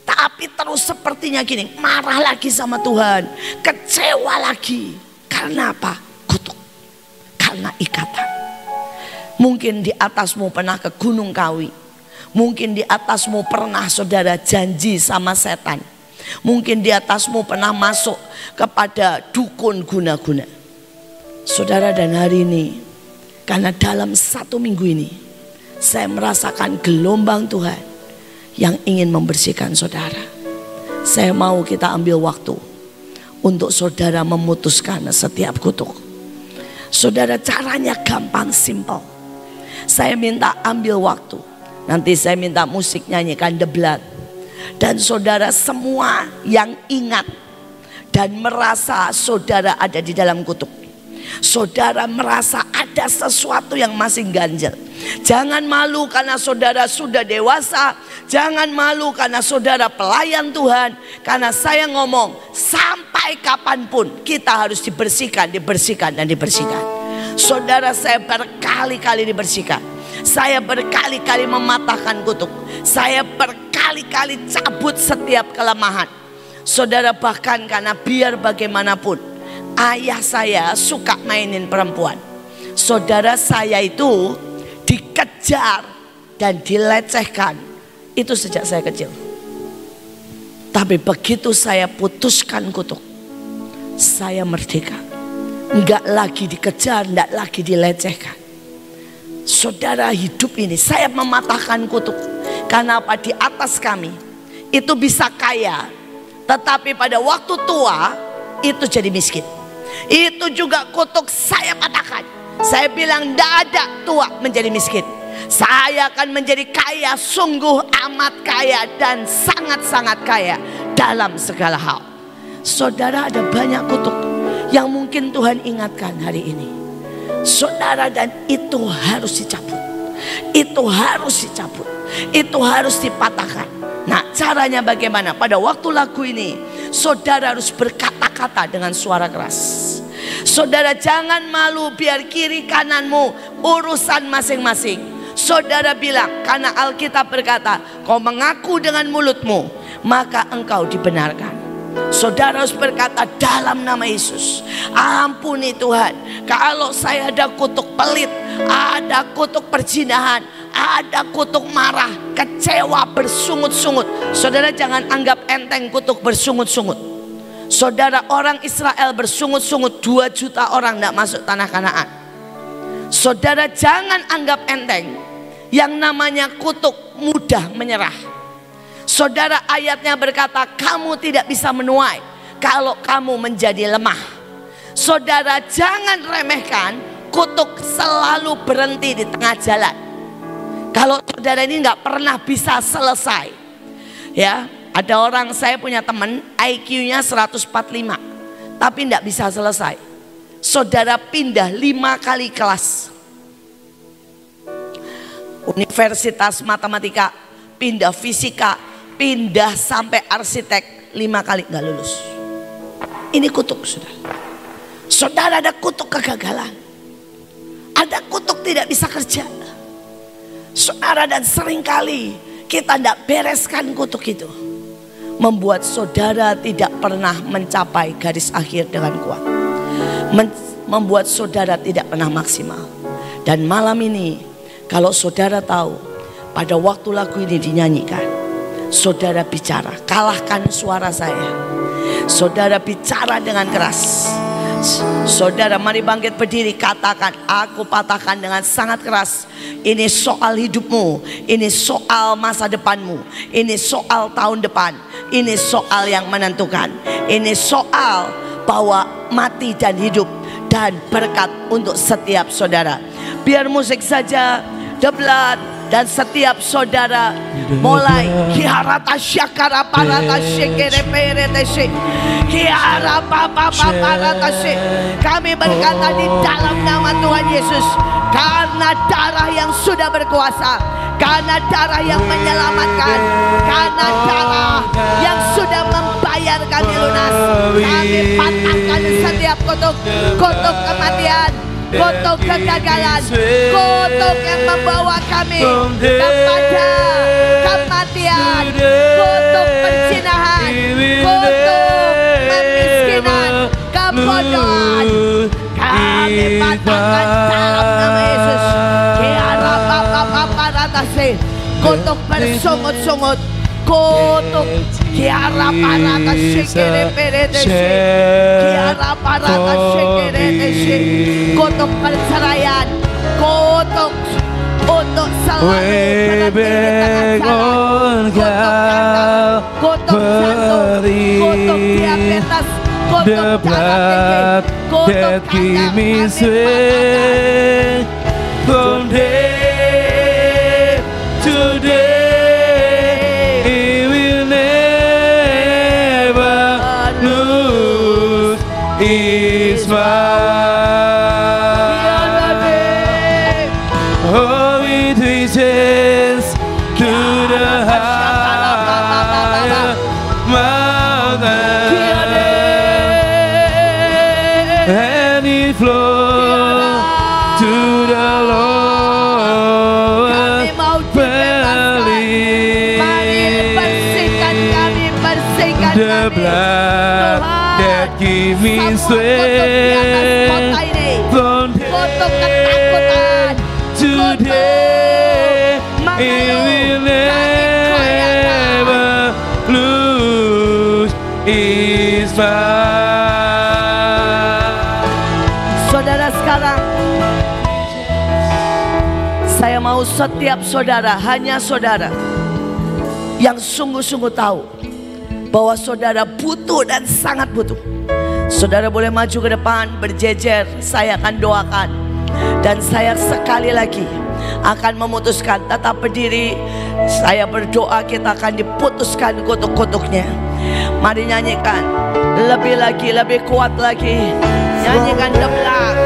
tapi terus sepertinya gini, marah lagi sama Tuhan, kecewa lagi. Karena apa? Kutuk. Karena ikatan. Mungkin di atasmu pernah ke Gunung Kawi. Mungkin di atasmu pernah, saudara, janji sama setan. Mungkin di atasmu pernah masuk kepada dukun guna-guna. Saudara, dan hari ini, karena dalam 1 minggu ini saya merasakan gelombang Tuhan yang ingin membersihkan saudara. Saya mau kita ambil waktu untuk saudara memutuskan setiap kutuk. Saudara, caranya gampang, simple. Saya minta ambil waktu. Nanti saya minta musik nyanyikan The Blood. Dan saudara semua yang ingat dan merasa saudara ada di dalam kutuk, saudara merasa ada sesuatu yang masih ganjel, jangan malu karena saudara sudah dewasa. Jangan malu karena saudara pelayan Tuhan. Karena saya ngomong, sampai kapanpun kita harus dibersihkan, dibersihkan, dan dibersihkan. Saudara, saya berkali-kali dibersihkan. Saya berkali-kali mematahkan kutuk. Saya berkali-kali cabut setiap kelemahan. Saudara, bahkan karena biar bagaimanapun ayah saya suka mainin perempuan. Saudara, saya itu dikejar dan dilecehkan itu sejak saya kecil. Tapi begitu saya putuskan kutuk, saya merdeka. Enggak lagi dikejar, enggak lagi dilecehkan. Saudara, hidup ini saya mematahkan kutuk. Karena apa? Di atas kami itu bisa kaya, tetapi pada waktu tua itu jadi miskin. Itu juga kutuk saya patahkan. Saya bilang tidak ada tua menjadi miskin. Saya akan menjadi kaya, sungguh amat kaya dan sangat-sangat kaya dalam segala hal. Saudara, ada banyak kutuk yang mungkin Tuhan ingatkan hari ini. Saudara, dan itu harus dicabut. Itu harus dicabut. Itu harus dipatahkan. Nah, caranya bagaimana? Pada waktu lagu ini, saudara harus berkata-kata dengan suara keras. Saudara, jangan malu, biar kiri kananmu urusan masing-masing. Saudara bilang, karena Alkitab berkata, kau mengaku dengan mulutmu, maka engkau dibenarkan. Saudara harus berkata dalam nama Yesus, ampuni Tuhan, kalau saya ada kutuk pelit, ada kutuk perzinahan, ada kutuk marah, kecewa, bersungut-sungut. Saudara, jangan anggap enteng kutuk bersungut-sungut. Saudara, orang Israel bersungut-sungut, 2 juta orang tidak masuk tanah Kanaan. Saudara, jangan anggap enteng yang namanya kutuk mudah menyerah. Saudara, ayatnya berkata, kamu tidak bisa menuai kalau kamu menjadi lemah. Saudara, jangan remehkan kutuk selalu berhenti di tengah jalan. Kalau saudara ini nggak pernah bisa selesai, ya. Ada orang, saya punya teman IQ-nya 145, tapi tidak bisa selesai. Saudara pindah 5 kali kelas. Universitas matematika, pindah fisika, pindah sampai arsitek, 5 kali nggak lulus. Ini kutuk, saudara. Saudara, ada kutuk kegagalan. Ada kutuk tidak bisa kerja. Saudara, dan seringkali kita tidak bereskan kutuk itu, membuat saudara tidak pernah mencapai garis akhir dengan kuat. Membuat saudara tidak pernah maksimal. Dan malam ini, kalau saudara tahu, pada waktu lagu ini dinyanyikan, saudara bicara, kalahkan suara saya. Saudara bicara dengan keras. Saudara, mari bangkit berdiri, katakan, aku patahkan dengan sangat keras. Ini soal hidupmu, ini soal masa depanmu, ini soal tahun depan, ini soal yang menentukan, ini soal bahwa mati dan hidup dan berkat untuk setiap saudara. Biar musik saja, The Blood, Dan setiap saudara mulai kiarata syakara parata syekere perete syek kiara papa parata syek. Kami berkata di dalam nama Tuhan Yesus, karena darah yang sudah berkuasa, karena darah yang menyelamatkan, karena darah yang sudah membayar kami lunas, kami patahkan setiap kutuk kematian, kutuk kegagalan, kutuk yang membawa kami kepada kematian, kutuk perzinahan, kutuk kemiskinan, kebodohan. Kami patahkan dalam nama Yesus. Kiara papa ratase, kutuk bersungut-sungut, kutuk kiara parata shekere perete kiara parata shekere kutuk perceraian, kutuk untuk selalu berhenti di tengah jalan, kutuk jantung, kutuk diabetes, kutuk darah tinggi, kutuk kanker, from day to day, He will never lose His mind. Oh, it reaches to the higher mountain, and it flows to the lower valley. The blood that gives me strength from day to day, it will never lose its mind. Saudara sekarang, saya mau setiap saudara, hanya saudara yang sungguh-sungguh tahu bahwa saudara butuh dan sangat butuh. Saudara boleh maju ke depan, berjejer, saya akan doakan. Dan saya sekali lagi akan memutuskan, tetap berdiri. Saya berdoa kita akan diputuskan kutuk-kutuknya. Mari nyanyikan lebih lagi, lebih kuat lagi. Nyanyikan the blood.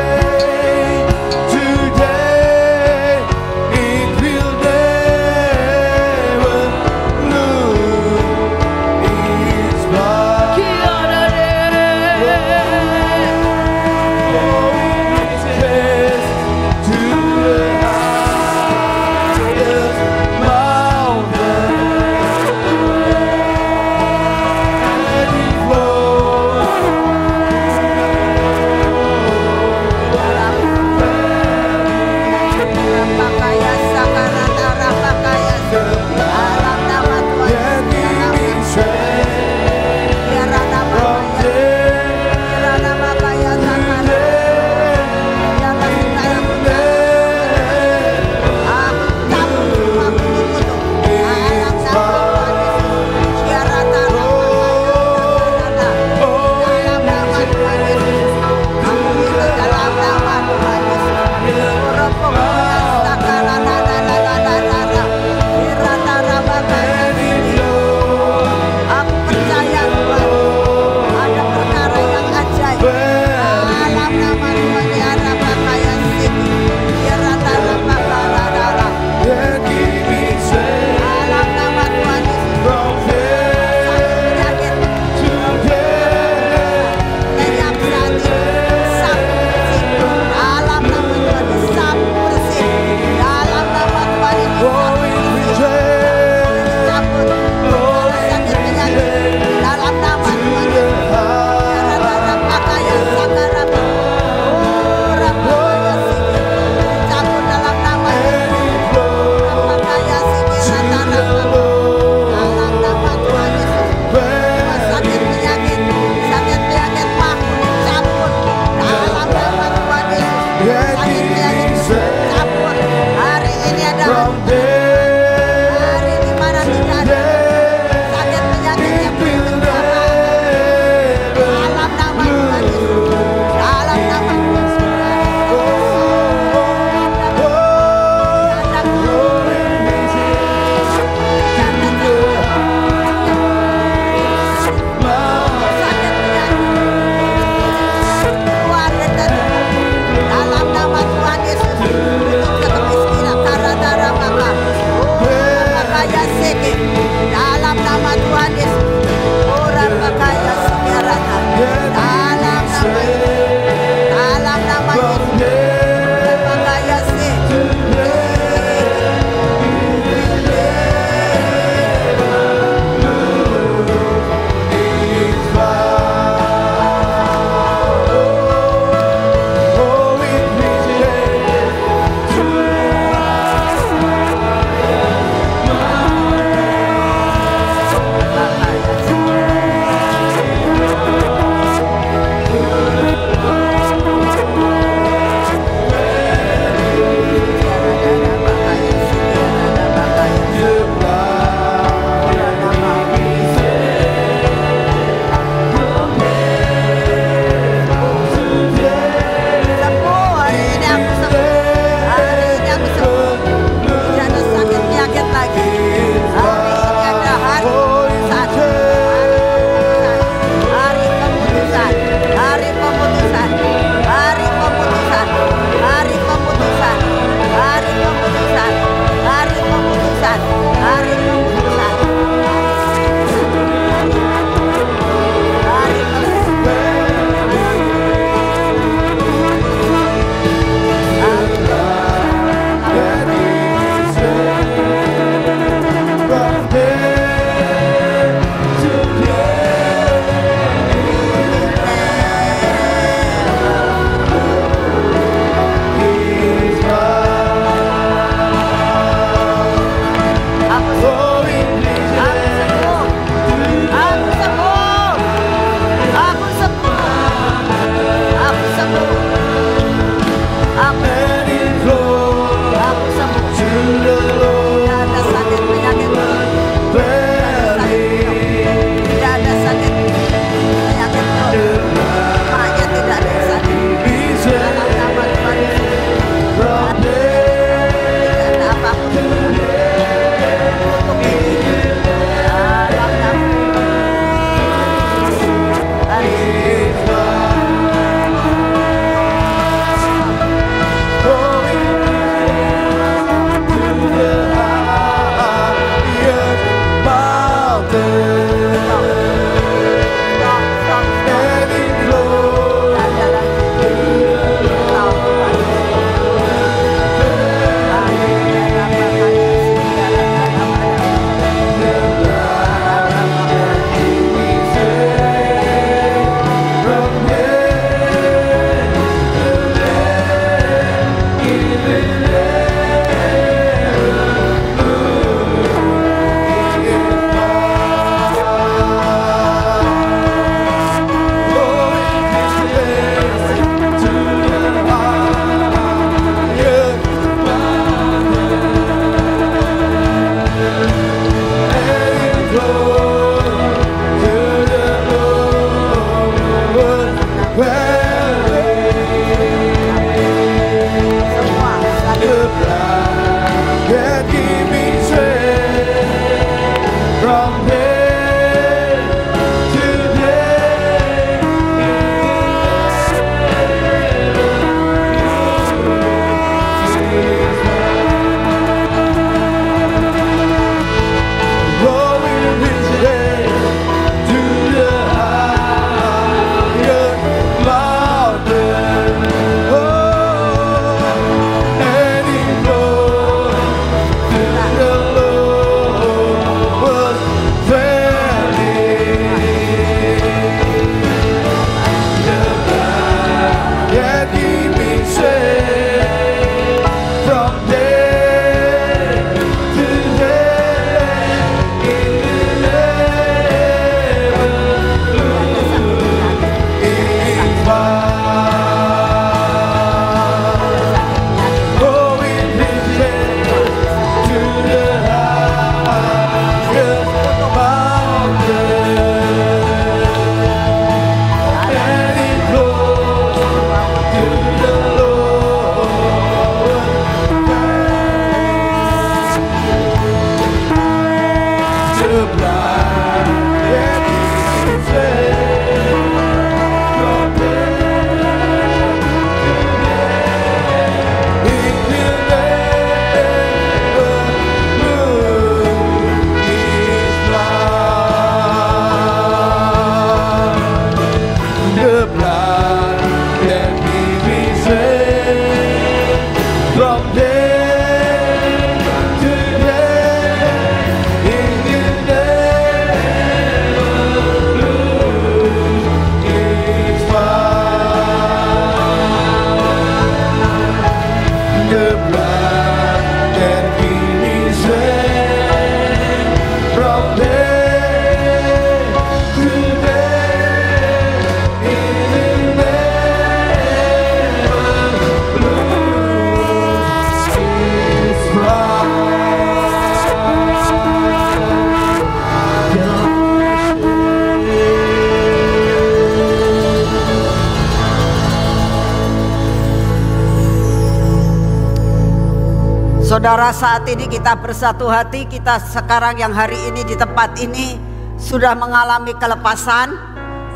Saudara, saat ini kita bersatu hati. Kita sekarang yang hari ini di tempat ini sudah mengalami kelepasan.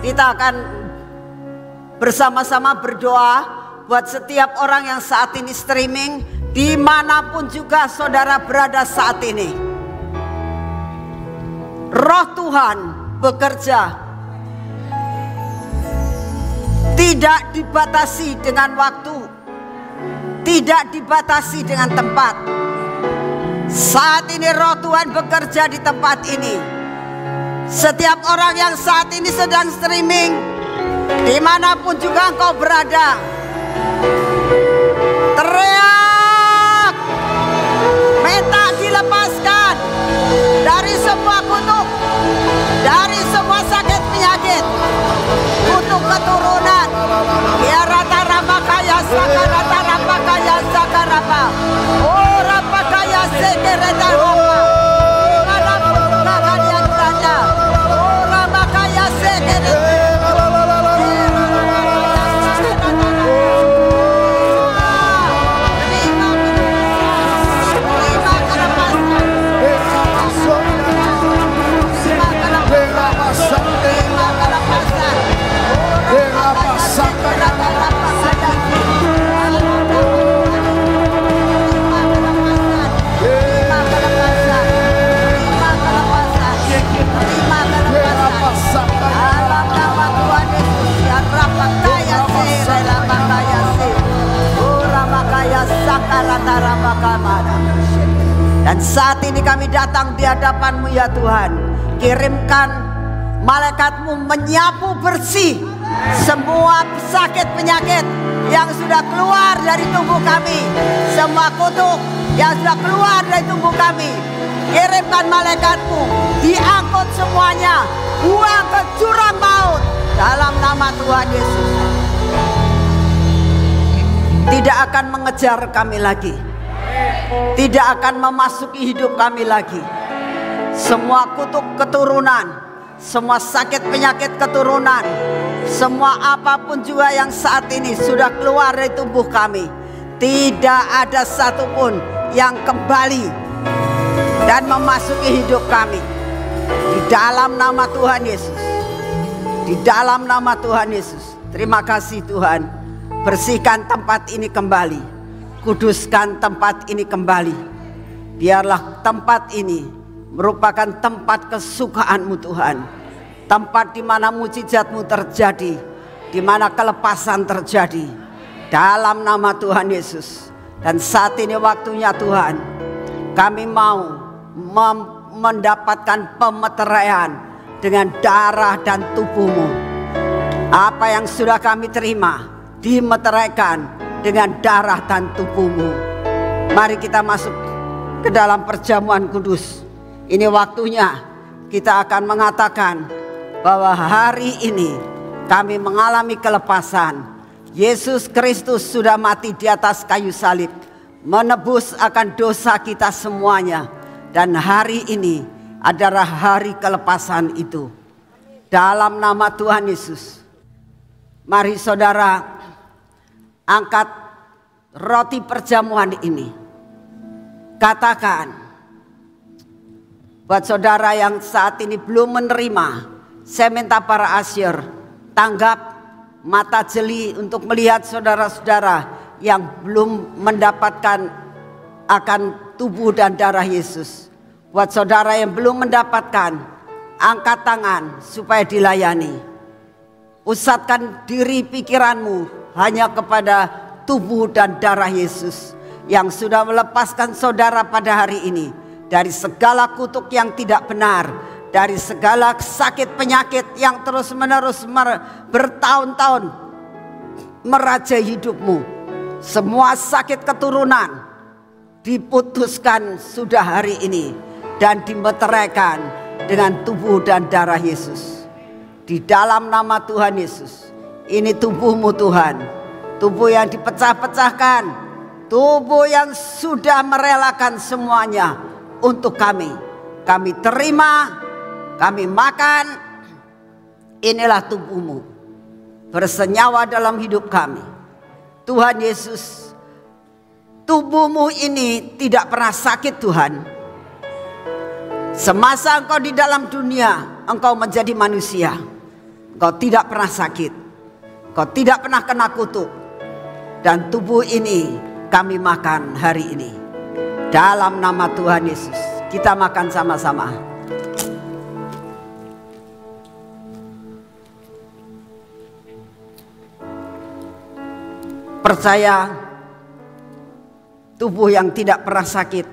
Kita akan bersama-sama berdoa buat setiap orang yang saat ini streaming, dimanapun juga saudara berada saat ini. Roh Tuhan bekerja, tidak dibatasi dengan waktu, tidak dibatasi dengan tempat. Saat ini Roh Tuhan bekerja di tempat ini. Setiap orang yang saat ini sedang streaming, dimanapun juga engkau berada, teriak, minta dilepaskan dari semua kutuk, dari semua sakit penyakit, kutuk keturunan. Ya rata ramakaya sakarata ramakaya sakarapa, oh ramakaya sekereta rapa, dimanapun juga kalian berada, oh ramakaya sekereta. Dan saat ini kami datang di hadapan-Mu ya Tuhan. Kirimkan malaikat-Mu menyapu bersih semua sakit penyakit yang sudah keluar dari tubuh kami, semua kutuk yang sudah keluar dari tubuh kami. Kirimkan malaikat-Mu, diangkut semuanya, buang ke jurang maut dalam nama Tuhan Yesus. Tidak akan mengejar kami lagi, tidak akan memasuki hidup kami lagi. Semua kutuk keturunan, semua sakit penyakit keturunan, semua apapun juga yang saat ini sudah keluar dari tubuh kami, tidak ada satupun yang kembali dan memasuki hidup kami. Di dalam nama Tuhan Yesus, di dalam nama Tuhan Yesus. Terima kasih Tuhan. Bersihkan tempat ini kembali, kuduskan tempat ini kembali. Biarlah tempat ini merupakan tempat kesukaan-Mu Tuhan, tempat di mana mujizat-Mu terjadi, di mana kelepasan terjadi, dalam nama Tuhan Yesus. Dan saat ini waktunya Tuhan, kami mau mendapatkan pemeteraian dengan darah dan tubuh-Mu. Apa yang sudah kami terima dimeteraikan dengan darah dan tubuh-Mu. Mari kita masuk ke dalam perjamuan kudus. Ini waktunya kita akan mengatakan bahwa hari ini kami mengalami kelepasan. Yesus Kristus sudah mati di atas kayu salib, menebus akan dosa kita semuanya. Dan hari ini adalah hari kelepasan itu. Dalam nama Tuhan Yesus, mari saudara angkat roti perjamuan ini. Katakan buat saudara yang saat ini belum menerima, saya minta para asyir tanggap mata jeli untuk melihat saudara-saudara yang belum mendapatkan akan tubuh dan darah Yesus. Buat saudara yang belum mendapatkan, angkat tangan supaya dilayani. Pusatkan diri pikiranmu hanya kepada tubuh dan darah Yesus yang sudah melepaskan saudara pada hari ini dari segala kutuk yang tidak benar, dari segala sakit penyakit yang terus-menerus bertahun-tahun merajai hidupmu. Semua sakit keturunan diputuskan sudah hari ini dan dimeteraikan dengan tubuh dan darah Yesus. Di dalam nama Tuhan Yesus. Ini tubuh-Mu Tuhan, tubuh yang dipecah-pecahkan, tubuh yang sudah merelakan semuanya untuk kami. Kami terima, kami makan, inilah tubuh-Mu, bersenyawa dalam hidup kami. Tuhan Yesus, tubuhmu ini tidak pernah sakit Tuhan. Semasa engkau di dalam dunia, engkau menjadi manusia, engkau tidak pernah sakit, engkau tidak pernah kena kutuk. Dan tubuh ini kami makan hari ini. Dalam nama Tuhan Yesus, kita makan sama-sama. Percaya, tubuh yang tidak pernah sakit,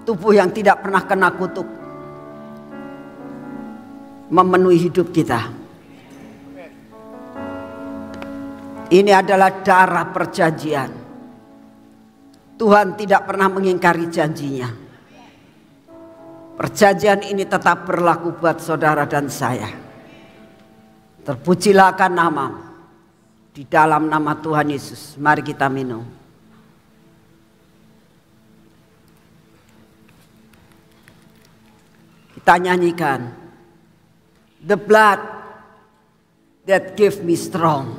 tubuh yang tidak pernah kena kutuk, memenuhi hidup kita. Ini adalah darah perjanjian. Tuhan tidak pernah mengingkari janjinya. Perjanjian ini tetap berlaku buat saudara dan saya. Terpujilah akan nama-Mu. Di dalam nama Tuhan Yesus, mari kita minum. Kita nyanyikan, the blood that give me strong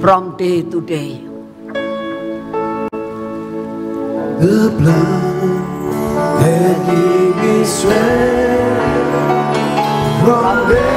from day to day. The blood that give me strength from day.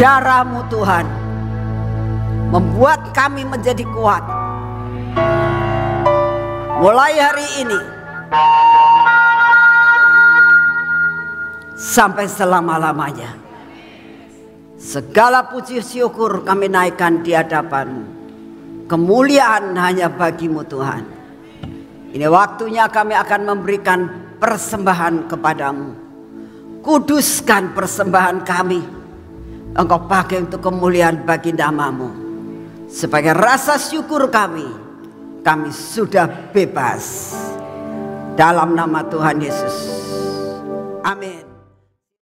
Darah-Mu Tuhan membuat kami menjadi kuat. Mulai hari ini sampai selama-lamanya, segala puji syukur kami naikkan di hadapan-Mu. Kemuliaan hanya bagi-Mu Tuhan. Ini waktunya kami akan memberikan persembahan kepadamu. Kuduskan persembahan kami. Engkau pakai untuk kemuliaan bagi nama-Mu. Sebagai rasa syukur kami sudah bebas. Dalam nama Tuhan Yesus. Amin.